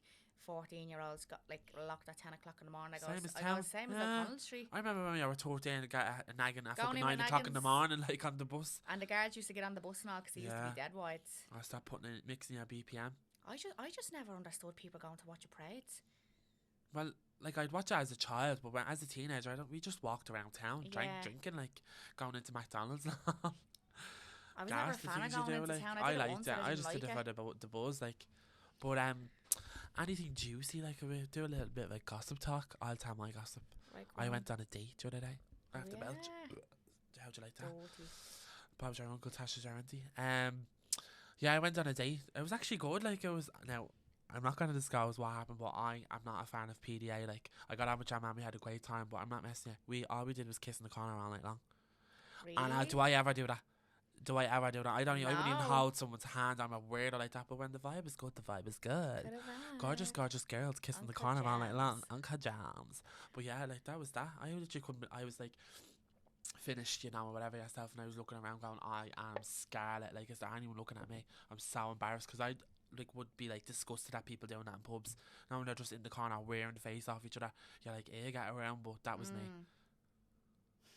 14-year-olds got like locked at 10 o'clock in the morning. Same as like Donald Street. I remember when we were 14 and got a nagging at fucking 9 o'clock in the morning, like on the bus. And the guards used to get on the bus and all because they used to be dead white. I start mixing your BPM. I just never understood people going to watch a parade. Well, like I'd watch it as a child, but as a teenager, we just walked around town, drinking, like going into McDonald's. I was never a fan of going into town. I liked it. I just did it for the buzz, like. But anything juicy, like we do a little bit of like gossip talk. I'll tell my gossip. Right, I went on a date the other day after Belch. How'd you like that? Bob's your uncle, Tasha's your auntie. Yeah, I went on a date. It was actually good. Like it was now. I'm not going to disclose what happened, but I am not a fan of PDA. Like, I got out with Jam and we had a great time, but I'm not messing you. All we did was kiss in the corner all night long. Really? And do I ever do that? I wouldn't even hold someone's hand. I'm a weirdo like that, but when the vibe is good, the vibe is good. Gorgeous girls kissing in the corner all night long. Uncut jams. But yeah, like, that was that. I literally couldn't, I was like, finished, or whatever yourself, and I was looking around going, I am scarlet. Like, is there anyone looking at me? I'm so embarrassed, because I would be like disgusted at people doing that in pubs. Now when they're just in the corner wearing the face off each other, you're like, get around. But that was me.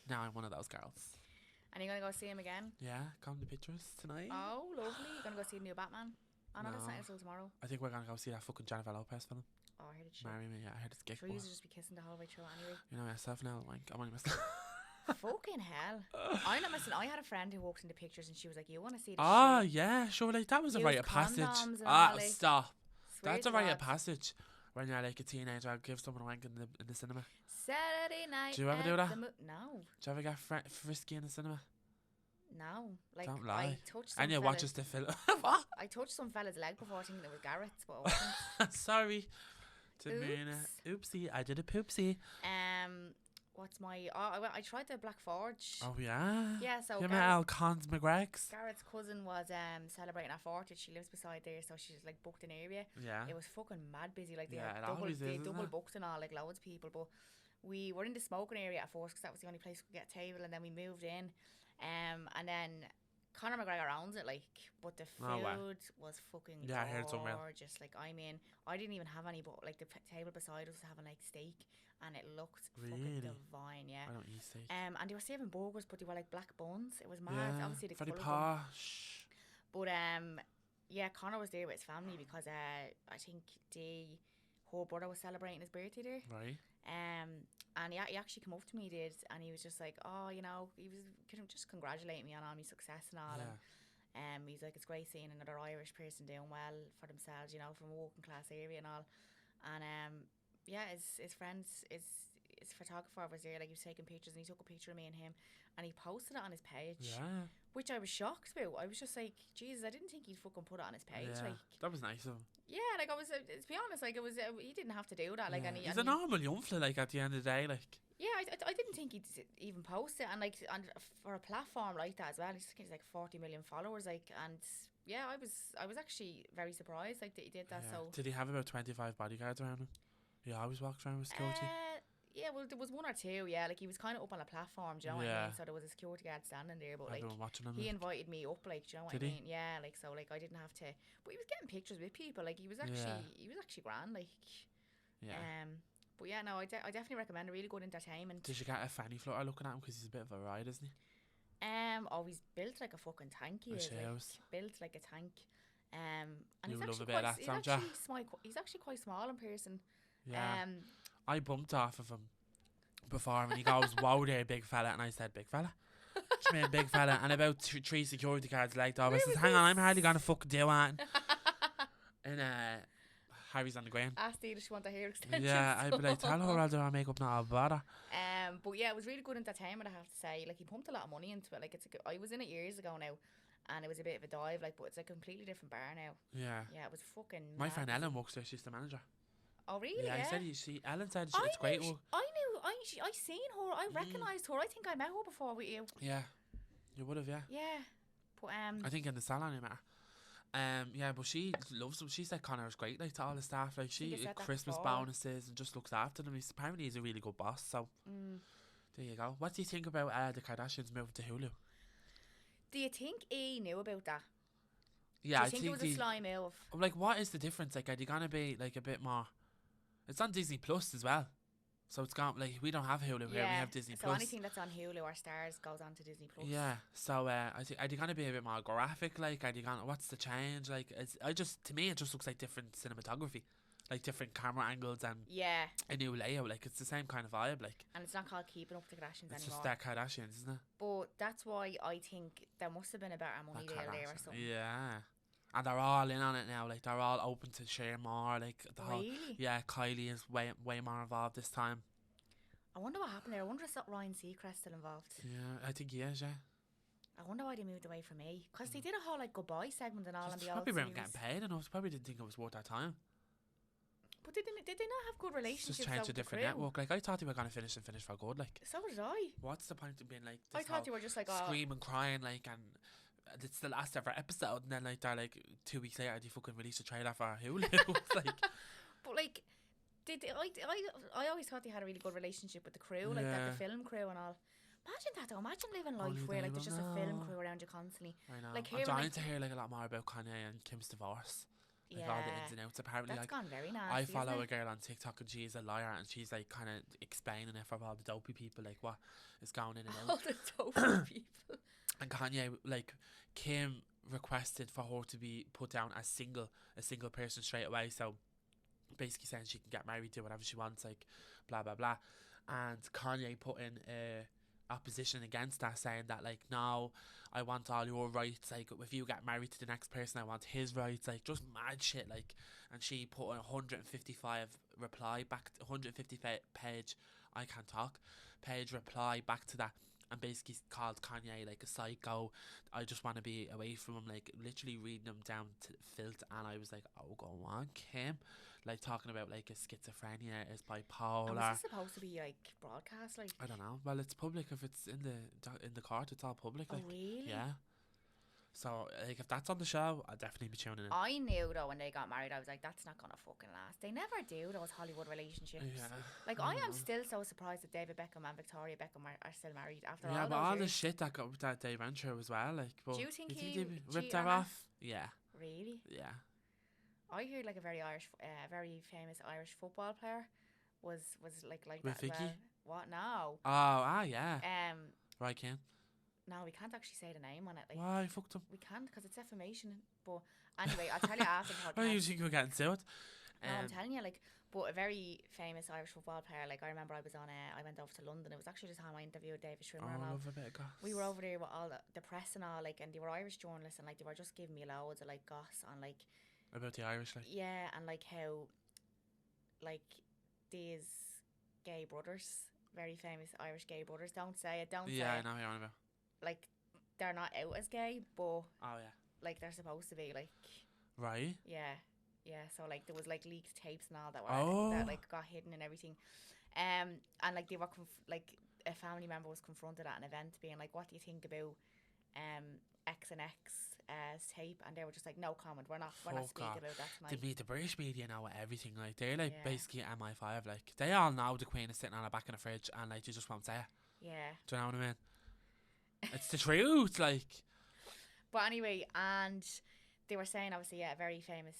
Now I'm one of those girls. And you're gonna go see him again? Yeah, come to pictures tonight. Oh, lovely. You're gonna go see the new Batman? No, that's not until tomorrow. I think we're gonna go see that fucking Jennifer Lopez film. Oh, I heard it's Marry Me. Yeah, I heard it's gig. Sure, you just be kissing the whole way through anyway. You know yourself now, like, I'm only myself. Fucking hell. I'm not missing. I had a friend who walked into pictures and she was like, you want to see the shit? Yeah, sure, like that was a Use rite of passage. condoms and all, like, Stop. swear That's a to rite of God. passage. When you're like a teenager, I'll give someone a wank in the cinema. Saturday night. Do you ever do at that? the no. Do you ever get frisky in the cinema? No. Like, Don't lie. I touched some And you fella's, watches the film. What? I touched some fella's leg before thinking it was Garrett's, but it wasn't. Sorry. Didn't mean it. Oopsie. I did a poopsie. What's my... I tried the Black Forge. Oh, yeah. Yeah, so You met Al Cons McGreg's? Garrett's cousin was celebrating her 40th. She lives beside there, so she's like booked an area. Yeah. It was fucking mad busy. Like they Yeah, had it always is, isn't double it? booked and all, like loads of people. But we were in the smoking area at first because that was the only place we could get a table, and then we moved in. And then Conor McGregor owns it, like, but the food Oh, wow. was fucking Yeah, I heard it's unreal. gorgeous. Like, I mean, I didn't even have any, but like the table beside us was having like steak, and it looked Really? fucking divine. Yeah. I don't eat steak. And they were serving burgers, but they were like black buns. It was mad. Yeah, Obviously, the very colour of them. posh. But yeah, Connor was there with his family because I think her brother was celebrating his birthday there. Right. And he actually came up to me, did, and he was just like, oh, you know, he was kind of just congratulating me on all my success and all. Yeah. And he's like, it's great seeing another Irish person doing well for themselves, you know, from a working class area and all. And yeah, his friends, his photographer was there, like he was taking pictures, and he took a picture of me and him, and he posted it on his page. Yeah. Which I was shocked about. I was just like, Jesus, I didn't think he'd fucking put it on his page. Yeah. Like, That was nice of him. yeah, like I was, to be honest, like it was, he didn't have to do that. Like, Yeah. and He's a normal young fella, like, at the end of the day, like. yeah, I didn't think he'd even post it, and like, and for a platform like that as well, he's like 40 million followers, like, and yeah, I was actually very surprised, like, that he did that. Yeah. So Did he have about 25 bodyguards around him? He always walks around with security. yeah, well, there was one or two, yeah, like he was kind of up on a platform, do you know what I Yeah. mean? So there was a security guard standing there, but I've like been watching him. he like. invited me up, like, do you know what Did I he? mean? Yeah, like, so like I didn't have to, but he was getting pictures with people, like he was actually grand, like. Yeah. But yeah, no, I definitely recommend a really good entertainment. Did you get a fanny flutter looking at him because he's a bit of a ride, isn't he? Oh, he's built like a fucking tank. He The is, like, shells. built like a tank. And You he's love actually a bit of that, don't ya? he's actually quite small in person. Yeah. I bumped off of him before and he goes, whoa there, big fella. And I said, big fella? What do you mean, big fella? And about three security guards legged off. I Where said, was hang on, this? I'm hardly going to fucking do it. And Harry's on the ground. Asked her, does she want the hair extensions? Yeah, I'd be like, tell her I'll do our makeup, not a bother. But yeah, it was really good entertainment, I have to say. Like, he pumped a lot of money into it. Like, I was in it years ago now, and it was a bit of a dive, like, but it's a completely different bar now. Yeah. Yeah, it was fucking My mad. friend Ellen works there, she's the manager. Oh, really? Yeah, Yeah. Ellen said it's great work. I seen her. I recognised her. I think I met her before with you. Yeah, you would have, yeah. Yeah. But I think in the salon you met her. Yeah, but she loves him. She said Connor's great, like, to all the staff. Like, think I she said that Christmas before. bonuses and just looks after them. Apparently he's a really good boss. So there you go. What do you think about the Kardashians moving to Hulu? do you think he knew about that? Yeah, do you think it was a sly move? I'm like, what is the difference? Like, are they gonna be like a bit more? It's on Disney Plus as well, so it's gone. Like, we don't have Hulu here. We have Disney so Plus. anything that's on Hulu or Stars goes on to Disney Plus. Yeah, so I think are they gonna be a bit more graphic? Like, are they gonna? What's the change? Like, to me, it just looks like different cinematography, like different camera angles and Yeah. a new layout. Like, it's the same kind of vibe. Like, And it's not called Keeping Up the Kardashians it's anymore. just that Kardashians, isn't it? But that's why I think there must have been a better money That deal there or Kardashian. something. Yeah, and they're all in on it now. Like, they're all open to share more. Like, the whole Really? yeah, Kylie is way more involved this time. I wonder what happened there. I wonder if that Ryan Seacrest still involved. Yeah, I think he is. Yeah, I wonder why they moved away from me. Because they did a whole like goodbye segment and all in just the old probably weren't series. getting paid enough. Probably didn't think it was worth their time. But did they not have good It's relationships? just change though a with the different crew? network. Like, I thought they were gonna finish for good. Like, So did I. what's the point of being like? I This thought whole they were just like, oh, screaming, crying, like, and it's the last ever episode, and then like they're like 2 weeks later they fucking release a trailer for Hulu. It's like, but like, I always thought they had a really good relationship with the crew, like that, Yeah. the film crew and all. Imagine that though. Imagine living life Only where they like there's will just a film know. crew around you constantly. I know. Like, I'm hearing, dying like- to hear like a lot more about Kanye and Kim's divorce. Like, Yeah, all the ins and outs. Apparently, that's like, gone very nasty. I isn't follow a it? girl on TikTok and she's a liar and she's like kind of explaining it for all the dopey people, like what is going in and All out. the dopey people. And Kanye, like, Kim requested for her to be put down as a single person straight away. So basically saying she can get married, do whatever she wants, like, blah blah blah. And Kanye put in opposition against that, saying that like, no, I want all your rights. Like, if you get married to the next person, I want his rights. Like, just mad shit. Like, and she put a 155 reply back, 150 page, I can't talk, page reply back to that, and basically called Kanye like a psycho. I just want to be away from him. Like, literally reading him down to filth, and I was like, oh, go on, Kim. Like, talking about like his schizophrenia, his bipolar. And was this supposed to be like broadcast? Like, I don't know. Well, it's public. If it's in the court, it's all public. oh Like, really? yeah. So, like, if that's on the show, I'd definitely be tuning in. I knew though when they got married, I was like, that's not gonna fucking last. They never do those Hollywood relationships. Yeah. Like, I am still so surprised that David Beckham and Victoria Beckham are still married after all Yeah, those but all the years. shit that they went through as well. Like, but Do you think he they ripped cheated her on her? off? Yeah, Really? yeah. I heard like a very famous Irish football player was like With that as Vicky? well. What? No. Oh, yeah. Um. Right, Ken. No, we can't actually say the name on it. Like, Why fucked him? we can't because it's defamation. But anyway, I'll tell you after the Why do you podcast. think we're getting sued? No, I'm telling you, like, but a very famous Irish football player. Like, I remember I went over to London. It was actually the time I interviewed David Schwimmer and I all. love a bit of goss. We were over there with all the press and all, like, and they were Irish journalists, and like they were just giving me loads of like goss on like, About the Irish, like. yeah, and like how, like, these gay brothers, very famous Irish gay brothers, don't say it, Yeah, I know what you're on about. like, they're not out as gay, but Oh, yeah. like they're supposed to be, like, Right? yeah, so like there was like leaked tapes and all that Oh. that like got hidden and everything, and like they were like a family member was confronted at an event being like, what do you think about X and X tape, and they were just like, no comment, we're not Fuck speaking off. about that tonight. The British media know everything. Like, they're like Yeah. basically MI5. Like, they all know the Queen is sitting on the back of the fridge, and like, you just won't say it. Yeah, Do you know what I mean? It's the truth. Like, but anyway, and they were saying obviously, yeah, a very famous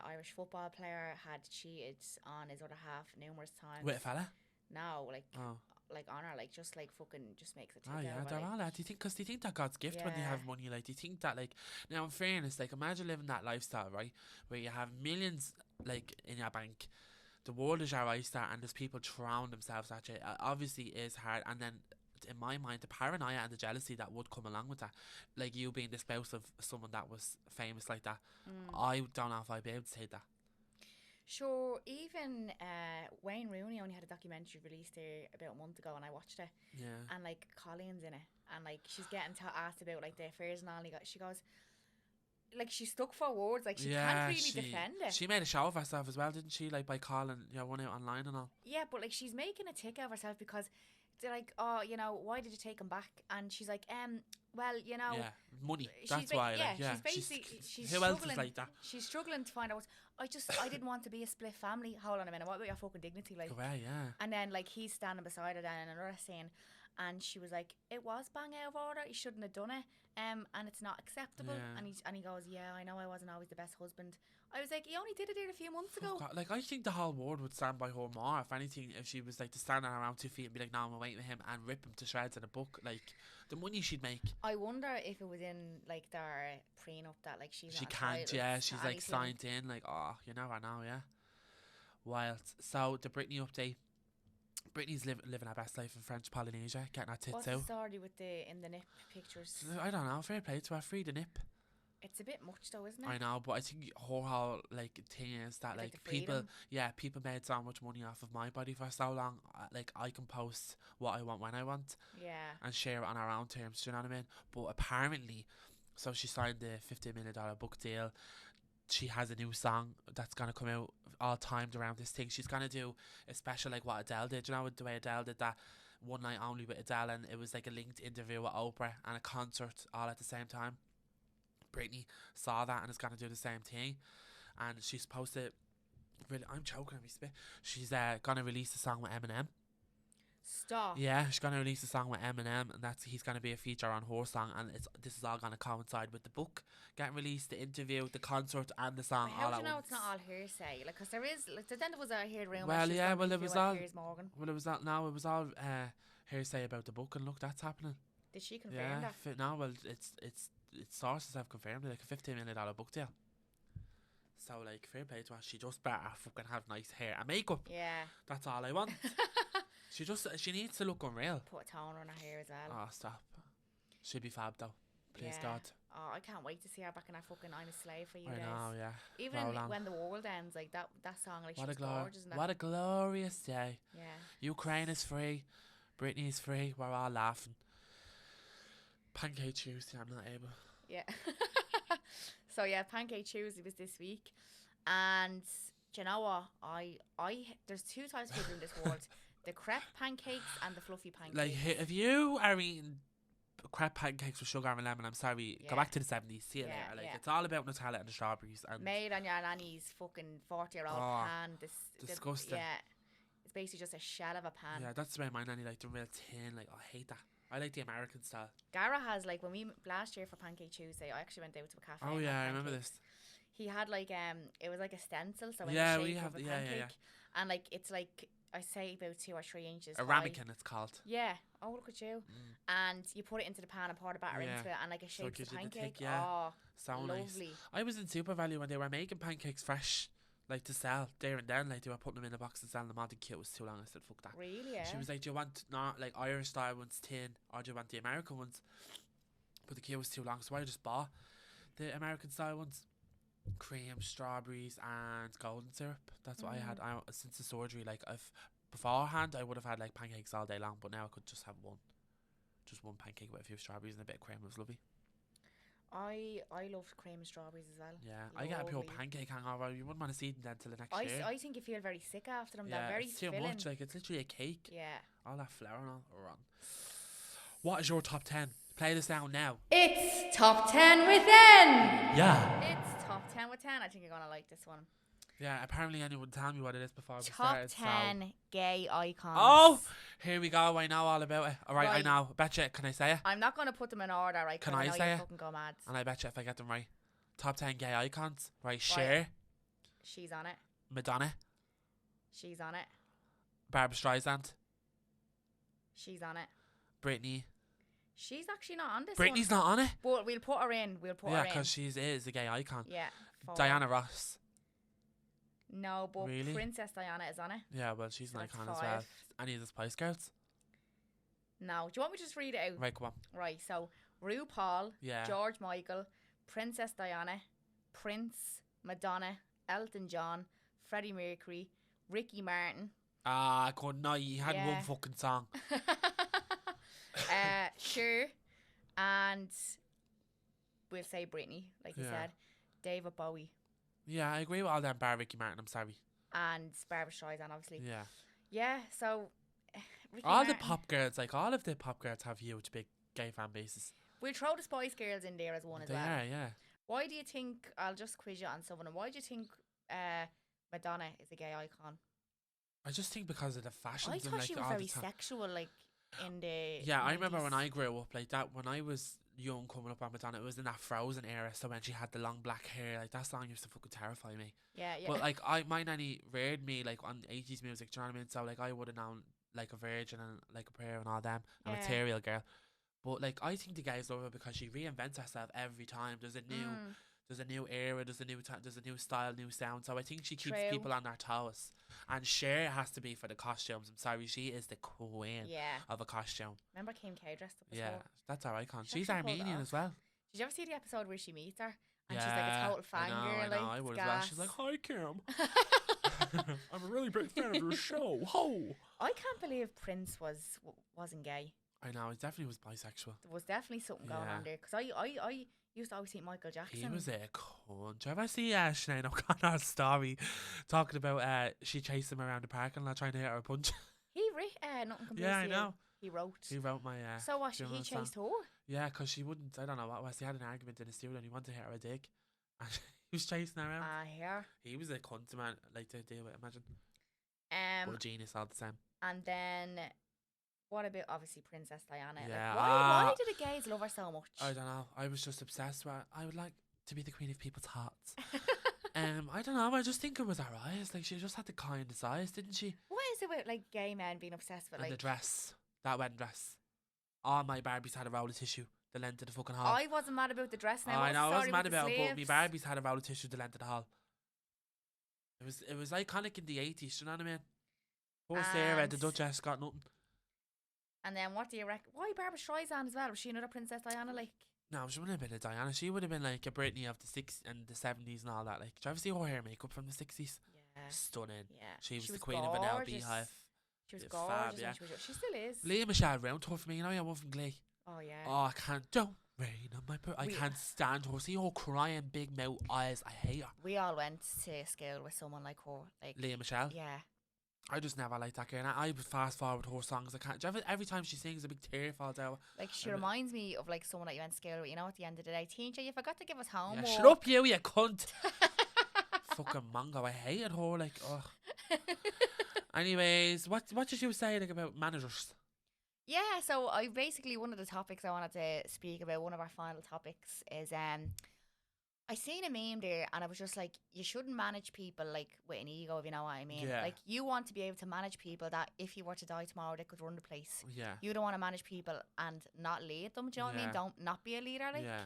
Irish football player had cheated on his other half numerous times. with a fella. No, like, Oh. like on her, like just like fucking just makes it. Oh yeah, they're all that. Do you think? Because they think that God's gift when they Yeah. have money. Like, do you think that, like, now in fairness, like, imagine living that lifestyle, right, where you have millions like in your bank, the world is your oyster, and there's people throwing themselves at you. Obviously, it is hard, and then in my mind, the paranoia and the jealousy that would come along with that, like you being the spouse of someone that was famous like that, I don't know if I'd be able to say that. Sure, even Wayne Rooney only had a documentary released there about a month ago, and I watched it. Yeah. And like Colleen's in it, and like she's getting asked about like the affairs and all. And she goes, like she's stuck for words, like she can't really defend it. She made a show of herself as well, didn't she? Like, by calling one out online and all. Yeah, but like she's making a tick of herself because they're like, oh, you know, why did you take him back? And she's like, well, you know, Yeah, money. she's That's why. yeah, Like, yeah, she's basically she's who else struggling. is like that? She's struggling to find out. I didn't want to be a split family. Hold on a minute. What about your fucking dignity? Like, Go away, yeah. and then like he's standing beside her then in another scene, and she was like, it was bang out of order. You shouldn't have done it. And it's not acceptable. Yeah. And he goes, yeah, I know I wasn't always the best husband. I was like, he only did it there a few months ago. God, like, I think the whole world would stand by her more, if anything, if she was like to stand on her own 2 feet and be like, no, I'm waiting with him, and rip him to shreds in a book. Like, the money she'd make. I wonder if it was in like their prenup that like she's She not can't, entitled yeah, to she's like anything. signed in, like, oh, you never know, yeah. Wild. So, the Britney update. Britney's living her best life in French Polynesia, getting her tits What's out. the story with the in the nip pictures? I don't know, fair play to her, free the nip. It's a bit much though, isn't it? I know, but I think her whole like thing is that Like like the people, freedom. yeah, people made so much money off of my body for so long. Like, I can post what I want when I want Yeah. and share it on our own terms. Do you know what I mean? But apparently, so she signed the $15 million book deal. She has a new song that's gonna come out all timed around this thing. She's gonna do a special like what Adele did. You know the way Adele did that one night only with Adele, and it was like a linked interview with Oprah and a concert all at the same time. Britney saw that and is gonna do the same thing, and she's supposed to. Really, I'm choking on my spit. She's gonna release a song with Eminem. Stop. Yeah, she's gonna release a song with Eminem, and he's gonna be a feature on her song, and this is all gonna coincide with the book getting released, the interview, the concert, and the song How all do at you know once. it's not all hearsay? Like, because there is, like, then there was a heard rumour. Well, she's yeah, gonna well, be it was doing all- Piers Morgan. Well, it was all hearsay about the book, and look, that's happening. Did she confirm Yeah, that? no, well, it's sources have confirmed it, like a $15 million book deal. So like, fair play to her. She just better fucking have nice hair and makeup. Yeah. That's all I want. She needs to look unreal. Put a toner on her hair as well. Oh, stop. She'll be fab though. Please God. Oh, I can't wait to see her back in her fucking I'm a Slave for you I days. know, yeah. Even when the world ends, like that song, like What she's gorgeous. And what a glorious day. Yeah. Ukraine is free. Britney is free. We're all laughing. Pancake Tuesday, I'm not able. Yeah. So yeah, Pancake Tuesday was this week, and do you know what? There's two types of people in this world: the crepe pancakes and the fluffy pancakes. Like, if you are eating crepe pancakes with sugar and lemon, I'm sorry, go back to the 70s. See you later. Like, it's all about Nutella and the strawberries. And made on your nanny's fucking 40-year-old pan. Disgusting. It's basically just a shell of a pan. Yeah, that's the way my nanny liked the real tin. Like, I hate that. I like the American style. Gara has, like, when we last year for Pancake Tuesday, I actually went out to a cafe. Oh yeah, I remember this. He had like it was like a stencil, so yeah, in the we shape have of a pancake, and like it's like I say about 2 or 3 inches. A ramekin, it's called. Yeah. Oh, look at you. And you put it into the pan and pour the batter into it, and like it shapes the pancake. Oh, so lovely. Nice. I was in Super Value when they were making pancakes fresh, like to sell there and then. Like they were putting them in a box and selling them. The queue was too long. I said, "Fuck that." Really? Yeah. She was like, "Do you want not like Irish style ones tin, or do you want the American ones?" But the queue was too long, so I just bought the American style ones. Cream, strawberries, and golden syrup. That's what I had. Since the surgery, like beforehand, I would have had like pancakes all day long, but now I could just have just one pancake with a few strawberries and a bit of cream. It was lovely. I loved cream and strawberries as well. Yeah, I get a pure pancake hangover. You wouldn't want to see them then till the next year. I think you feel very sick after them. Yeah, They're very it's too filling. much. Like, it's literally a cake. Yeah. All that flour and all. Run. What is your top 10? Play this down now. It's top 10 with N. Yeah. It's top 10 with 10. I think you're gonna like this one. Yeah, apparently anyone tell me what it is before we top started. Top 10 gay icons. Oh, here we go. I know all about it. All right, I know. Betcha. Can I say it? I'm not going to put them in order, right? Can I say it? Fucking go mad. And I betcha if I get them right. Top 10 gay icons. Right, Cher. She's on it. Madonna. She's on it. Barbra Streisand. She's on it. Britney. She's actually not on this Britney's one. not on it? But we'll put her in. We'll put her in. Yeah, because she is a gay icon. Yeah. Diana Ross. No, but really? Princess Diana is on it. Yeah, well, she's an icon as well. Any of the Spice Girls? No. Do you want me to just read it out? Right, come on. Right, so RuPaul, yeah. George Michael, Princess Diana, Prince, Madonna, Elton John, Freddie Mercury, Ricky Martin. I couldn't know. He had one fucking song. Cher, and we'll say Britney, like you said. David Bowie. Yeah, I agree with all them bar Ricky Martin, I'm sorry. And Barbra Streisand, obviously. Yeah. Yeah, so Ricky all Martin. The pop girls, like all of the pop girls have huge big gay fan bases. We'll throw the Spice Girls in there as one as well. Yeah. Why do you think, I'll just quiz you on some of them, why do you think Madonna is a gay icon? I just think because of the fashions. I thought she was very sexual, like in the yeah 90s. I remember when I grew up like that, when I was young coming up on Madonna, it was in that Frozen era, so when she had the long black hair, like that song used to fucking terrify me. Yeah. But like my nanny reared me like on 80s music, do you know what I mean? So like I would have known like a Virgin and like a Prayer and all them, a Material Girl. But like I think the guys love her because she reinvents herself every time. There's a new era, there's a new style, new sound. So I think she keeps people on their toes. And Cher has to be for the costumes. I'm sorry, she is the queen of a costume. Remember Kim K dressed up as her? well? That's our icon. She's Armenian as well. Did you ever see the episode where she meets her? And she's like a total fangirl. I know, I would as well. She's like, "Hi, Kim. I'm a really big fan of your show. Ho!" I can't believe Prince wasn't gay. I know, he definitely was bisexual. There was definitely something going on there. Because I used to always think Michael Jackson. He was a cunt. Do you ever see Sinead O'Connor's story talking about she chased him around the parking lot trying to hit her a punch? Nothing compares yeah, I know. He wrote my so what, he chased her? Yeah, because she wouldn't, I don't know what it was, they had an argument in the studio and he wanted to hit her a dig and he was chasing her around. He was a cunt, man, like to deal with, imagine. But a genius all the same. And then what about obviously Princess Diana? Yeah. Like, why do the gays love her so much? I don't know. I was just obsessed with her. I would like to be the queen of people's hearts. I don't know. I just think it was her eyes. Like she just had the kindest eyes, didn't she? What is it with like gay men being obsessed with and like the dress, that wedding dress? All my Barbies had a roll of tissue the length of the fucking hall. I wasn't mad about the dress. Now I know I wasn't mad about it, but my Barbies had a roll of tissue the length of the hall. It was iconic in the 80s. You know what I mean? Poor Sarah, the And Duchess, got nothing. and then what do you reckon? Why Barbara Streisand as well? Was she another Princess Diana? Like, No, she wouldn't have been a Diana. She would have been like a Britney of the 60s and the 70s and all that. Like, did you ever see her hair makeup from the 60s? yeah, Stunning. yeah. She was the queen gorgeous. of Vanilla Beehive. She was Yeah, gorgeous. fab, yeah. She still is. Leah Michelle round her for me. You know, I love from Glee. Oh yeah. Oh, I can't. Don't rain on my I can't stand her. See her crying, big mouth eyes. I hate her. We all went to school with someone like her. Like Leah Michelle. Yeah. I just never liked that girl. And I would fast forward her songs. I can't. Every time she sings, a big tear falls out. Like, she reminds me of like someone that you went to school with. You know, at the end of the day, teacher, you forgot to give us homework. Yeah, shut up, you cunt. Fucking Mongo. I hated her. Like, ugh. Anyways, what did you say like about managers? Yeah, so I basically, one of the topics I wanted to speak about, one of our final topics, is I seen a meme there, and I was just like, you shouldn't manage people like with an ego, if you know what I mean. Yeah. Like, you want to be able to manage people that if you were to die tomorrow, they could run the place. Yeah. You don't want to manage people and not lead them. Do you know what I mean? Don't not be a leader. Like. Yeah.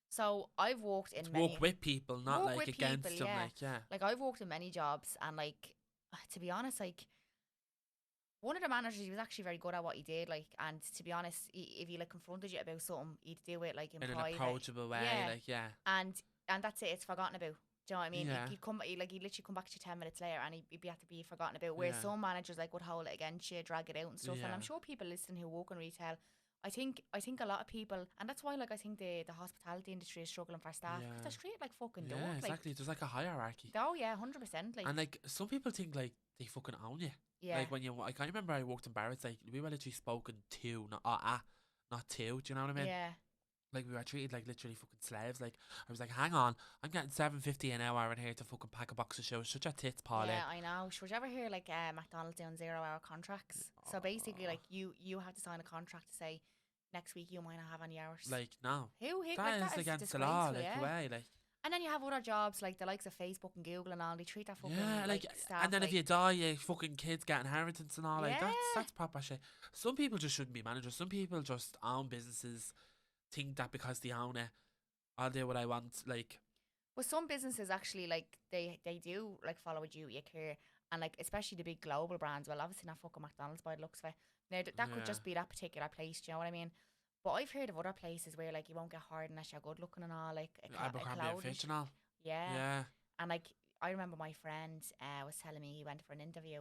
So I've walked in many. Walk with people, not Walk like with against people, them. yeah. Like, yeah. Like, I've worked in many jobs, and like, to be honest, like, one of the managers, he was actually very good at what he did. Like, and to be honest, if he like confronted you about something, he'd do it like in an private. approachable way. Yeah. Like, yeah. And that's it. It's forgotten about. Do you know what I mean? Yeah. He'd literally come back to you 10 minutes later, and he'd be have to be forgotten about. Whereas Yeah. some managers like would hold it against you, drag it out and stuff. And Yeah. I'm sure people listening who work in retail, I think a lot of people, and that's why like I think the hospitality industry is struggling for staff, because Yeah. they're straight like fucking Yeah, dope. exactly. There's like a hierarchy. Like, oh yeah, 100%. Like, And like some people think like they fucking own you. yeah, Like when you, I can't remember I worked in Barrett's. Like we were literally spoken to, not to. Do you know what I mean? yeah. Like we were treated like literally fucking slaves. Like I was like, hang on, I'm getting $7.50 an hour in here to fucking pack a box of shoes. Shut your tits, Paul. Yeah, I know. Should you ever hear like McDonald's doing 0-hour contracts? So basically, like you have to sign a contract to say next week you might not have any hours. Like no, who that is against the law. Like yeah. way, like. And then you have other jobs like the likes of Facebook and Google and all. They treat that fucking Yeah, like staff, and then like, if you die, you fucking kids get inheritance and all. Like Yeah. that's proper shit. Some people just shouldn't be managers. Some people just own businesses, think that because they own it, I'll do what I want. Like, well, some businesses actually like they do like follow a duty of care, and like especially the big global brands. Well, obviously not fucking McDonald's by the looks of it. Now that could Yeah. just be that particular place. Do you know what I mean? But I've heard of other places where like you won't get hired unless you're good looking and all. Like a Abercrombie and Fitch and all. Yeah. Yeah. And like I remember my friend was telling me he went for an interview,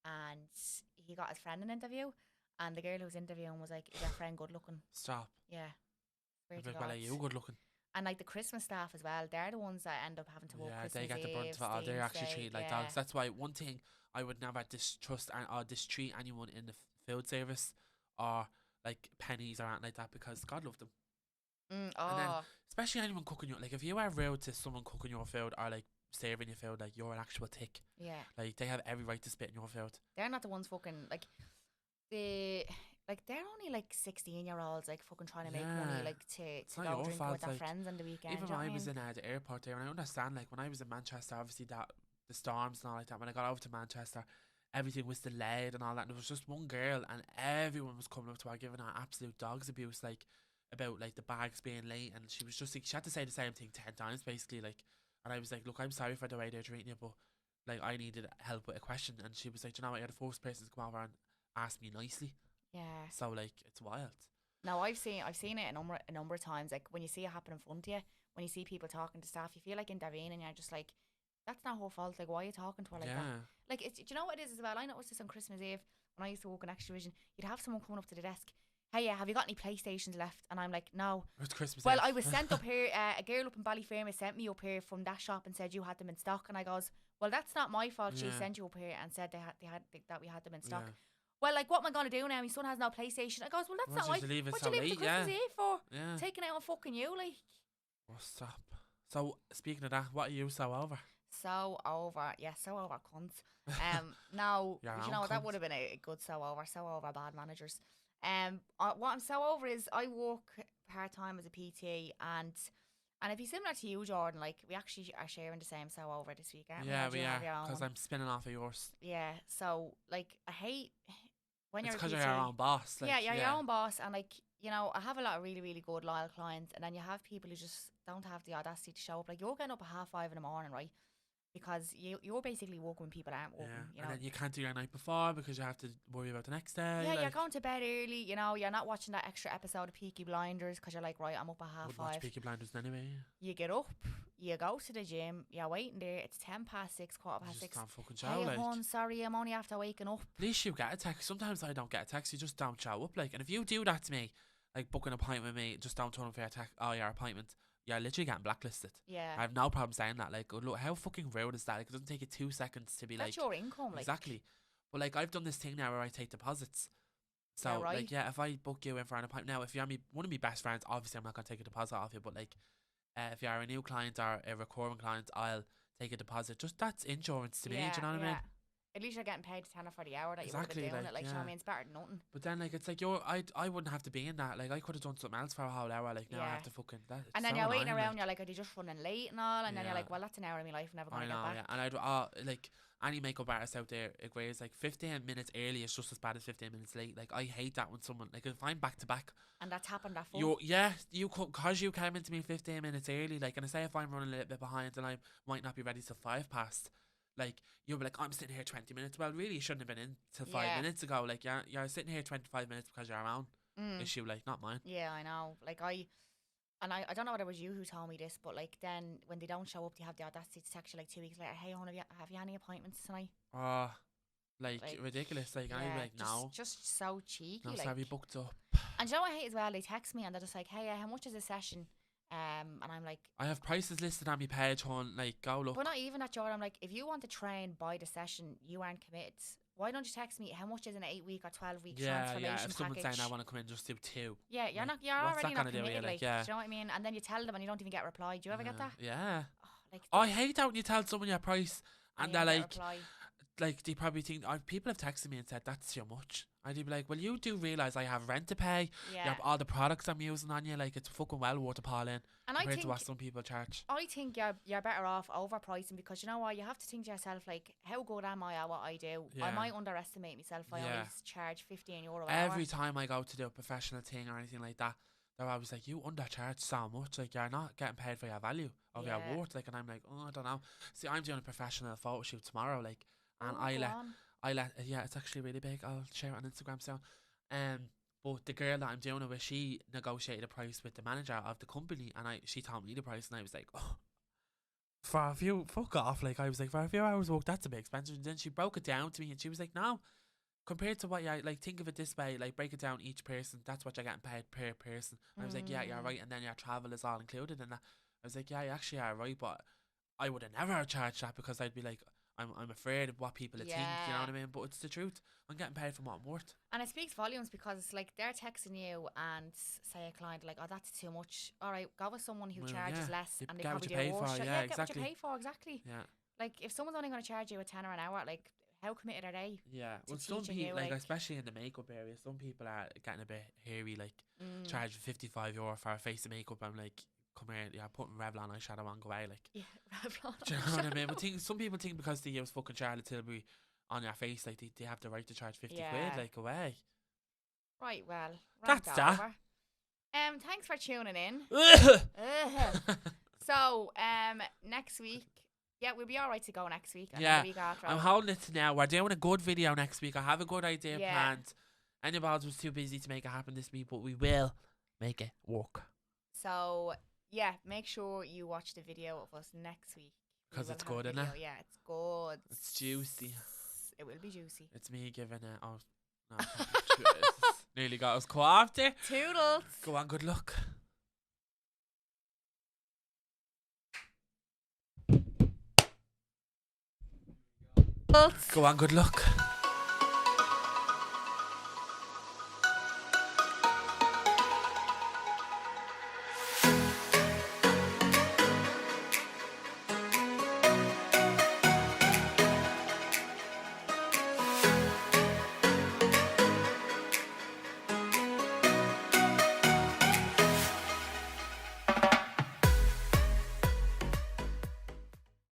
and he got his friend an interview, and the girl who was interviewing was like, "Is your friend good looking?" Stop. Yeah. Swear I'd to be like, well, are God. you good looking? And like the Christmas staff as well, they're the ones that end up having to work Yeah, Christmas they get the brunt Eve, of it. Oh, they're actually Stevens' treated Day, like yeah. dogs. That's why one thing I would never distrust or distreat anyone in the food service or like pennies or anything like that, because God love them. Oh, And then, especially anyone cooking your, like if you are rude to someone cooking your food or like serving your food, like you're an actual tick. yeah. Like they have every right to spit in your food. They're not the ones fucking like they're only like 16-year-olds like fucking trying to make money Yeah. like to not go your drink fault, with their like, friends on the weekend. Even do you when know I what was mean? in the airport there, and I understand, like when I was in Manchester, obviously the storms and all like that. When I got over to Manchester, everything was delayed and all that. And there was just one girl, and everyone was coming up to her giving her absolute dog's abuse, like about like the bags being late, and she was just like she had to say the same thing 10 times basically, like. And I was like, look, I'm sorry for the way they're treating you, but like I needed help with a question, and she was like, you know what, you're the first person to come over and ask me nicely. Yeah. So like it's wild. No, I've seen it a number of times. Like when you see it happen in front of you, when you see people talking to staff, you feel like intervening, and you're just like, that's not her fault. Like, why are you talking to her like that? Yeah. Like, do you know what it is as well? I noticed this on Christmas Eve when I used to work in Extra Vision. You'd have someone coming up to the desk. Hey, yeah, have you got any PlayStations left? And I'm like, no. It's Christmas Well, Eve. I was sent up here. A girl up in Ballyfermot sent me up here from that shop and said you had them in stock. And I goes, well, that's not my fault. She Yeah. sent you up here and said that we had them in stock. Yeah. Well, like, what am I gonna do now? My son has no PlayStation. I goes, well, that's Why not don't my. you leave it What so you leave late? the Christmas Yeah. Eve for? Yeah. Taking out on fucking you, like. Oh, stop. So speaking of that, what are you so over? So over, yeah, so over cunts. Now, Your you own know that cunt. would have been a good so over bad managers. What I'm so over is I work part time as a PT, and it'd be similar to you, Jordan. Like we actually are sharing the same so over this week, aren't Yeah, we? we Or do you are, have your own because one? I'm spinning off of yours. Yeah. So like I hate when It's you're a because PT. you're your own boss. Like, yeah, you're your own boss, and like you know, I have a lot of really, really good loyal clients, and then you have people who just don't have the audacity to show up. Like you're getting up at 5:30 in the morning, right? because you're basically working when people aren't working. Yeah. You know? And then you can't do your night before because you have to worry about the next day. Yeah, like, you're going to bed early. You know, you're not watching that extra episode of Peaky Blinders because you're like, right, I'm up at I would 5:30. watch Peaky Blinders anyway. You get up, you go to the gym, you're waiting there. It's 6:10, 6:15. Just don't fucking show, Hey, like. hon, sorry, I'm only after waking up. At least you get a text. Sometimes I don't get a text. You just don't show up. Like, and if you do that to me, like book an appointment with me, just don't turn up for your your appointment. You're literally getting blacklisted. Yeah. I have no problem saying that. Like, look, how fucking rude is that? Like, it doesn't take you 2 seconds to be That's like. your income, like. Exactly. But like, I've done this thing now where I take deposits. So Yeah, right. like, yeah, if I book you in for an appointment now, if you're one of my best friends, obviously I'm not gonna take a deposit off you. But like, if you're a new client or a recurring client, I'll take a deposit. Just that's insurance to me. Do you know what I mean? At least you're getting paid $10 for the hour that Exactly, you would have like, been doing it. Like, you know what I mean? It's better than nothing. But then like, it's like I wouldn't have to be in that. Like, I could have done something else for a whole hour. Like, now I have to fucking that. It's And then so you're waiting annoying, around. like. You're like, are they just running late and all? And then you're Yeah. like, well, that's an hour of my life. I'm never I gonna know, get back. yeah. And like any makeup artist out there agrees. Like 15 minutes early is just as bad as 15 minutes late. Like, I hate that when someone like, if I'm back to back. And that's happened at 4. You could, cause you came into me 15 minutes early. Like, and I say if I'm running a little bit behind and I might not be ready till 5 past. Like, you'll be like, I'm sitting here 20 minutes. Well, really, you shouldn't have been in till 5 minutes ago. Like, you're sitting here 25 minutes because you're around. Issue, like, not mine. Yeah, I know. Like, I don't know whether it was you who told me this, but like, then when they don't show up, they have the audacity to text you like 2 weeks later, hey, hon, have you any appointments tonight? Like ridiculous. Like, I'd be like, no. Just so cheeky. No, like, sorry, booked up. And you know what I hate as well? They text me and they're just like, hey, how much is a session? And I'm like, I have prices listed on my page, hon. Like, go look. But not even that, Jordan. I'm like, if you want to train by the session, you aren't committed. Why don't you text me how much is an 8-week or 12-week transformation if someone's package? saying I want to come in, just do 2. Yeah, you're like, you're what's already that not gonna do? committed. Like, do you know what I mean? And then you tell them and you don't even get a reply. Do you ever get that? Yeah. Oh, like, I hate that when you tell someone your price and they're like, reply. like they probably think, people have texted me and said that's too much. I'd be like, well, you do realise I have rent to pay. Yeah. You have all the products I'm using on you. Like, it's fucking well worth a pile in. And I compared think to what some people charge. I think you're better off overpricing, because you know what, you have to think to yourself, like, how good am I at what I do? Yeah. I might underestimate myself. I Yeah. always charge €15 an hour. Every time I go to do a professional thing or anything like that, they're always like, you undercharge so much. Like, you're not getting paid for your value of your worth. Like, and I'm like, oh, I don't know. See, I'm doing a professional photo shoot tomorrow. Like, and yeah, it's actually really big. I'll share it on Instagram soon. But the girl that I'm doing it with, she negotiated a price with the manager of the company, and she told me the price, and I was like, oh, for a few, fuck off. Like, I was like, for a few hours work, that's a bit expensive. And then she broke it down to me, and she was like, no, compared to what you like, think of it this way, like, break it down each person, that's what you're getting paid per person. And I was like, yeah, you're right. And then your travel is all included in that. I was like, yeah, you actually are right, but I would have never charged that, because I'd be like, I'm afraid of what people think, you know what I mean? But it's the truth. I'm getting paid for what I'm worth. And it speaks volumes, because like, they're texting you and say a client like, oh, that's too much. All right, go with someone who charges less, and they probably do worse. Yeah, exactly. Get what you pay for, exactly. Yeah. Like, if someone's only going to charge you a tenner an hour, like, how committed are they? Yeah. Well, some people, like, especially in the makeup area, some people are getting a bit hairy, like, charging €55 for a face of makeup. I'm like, come here, yeah, putting Revlon eyeshadow on, go away, like. Yeah, Revlon. Do you know what I mean? But some people think because they use fucking Charlotte Tilbury on your face, like, they have the right to charge 50 quid, like, away. Right, well, that's that. Over. Thanks for tuning in. So, next week, yeah, we'll be all right to go next week. And the week after. I'm holding it to now. We're doing a good video next week. I have a good idea planned. Anybody was too busy to make it happen this week, but we will make it work. So, yeah, make sure you watch the video of us next week. Because it's good, isn't it? Yeah, it's good. It's juicy. It will be juicy. It's me giving it. Oh, no. Nearly got us co-opted there. Toodles. Go on, good luck. Go on, good luck.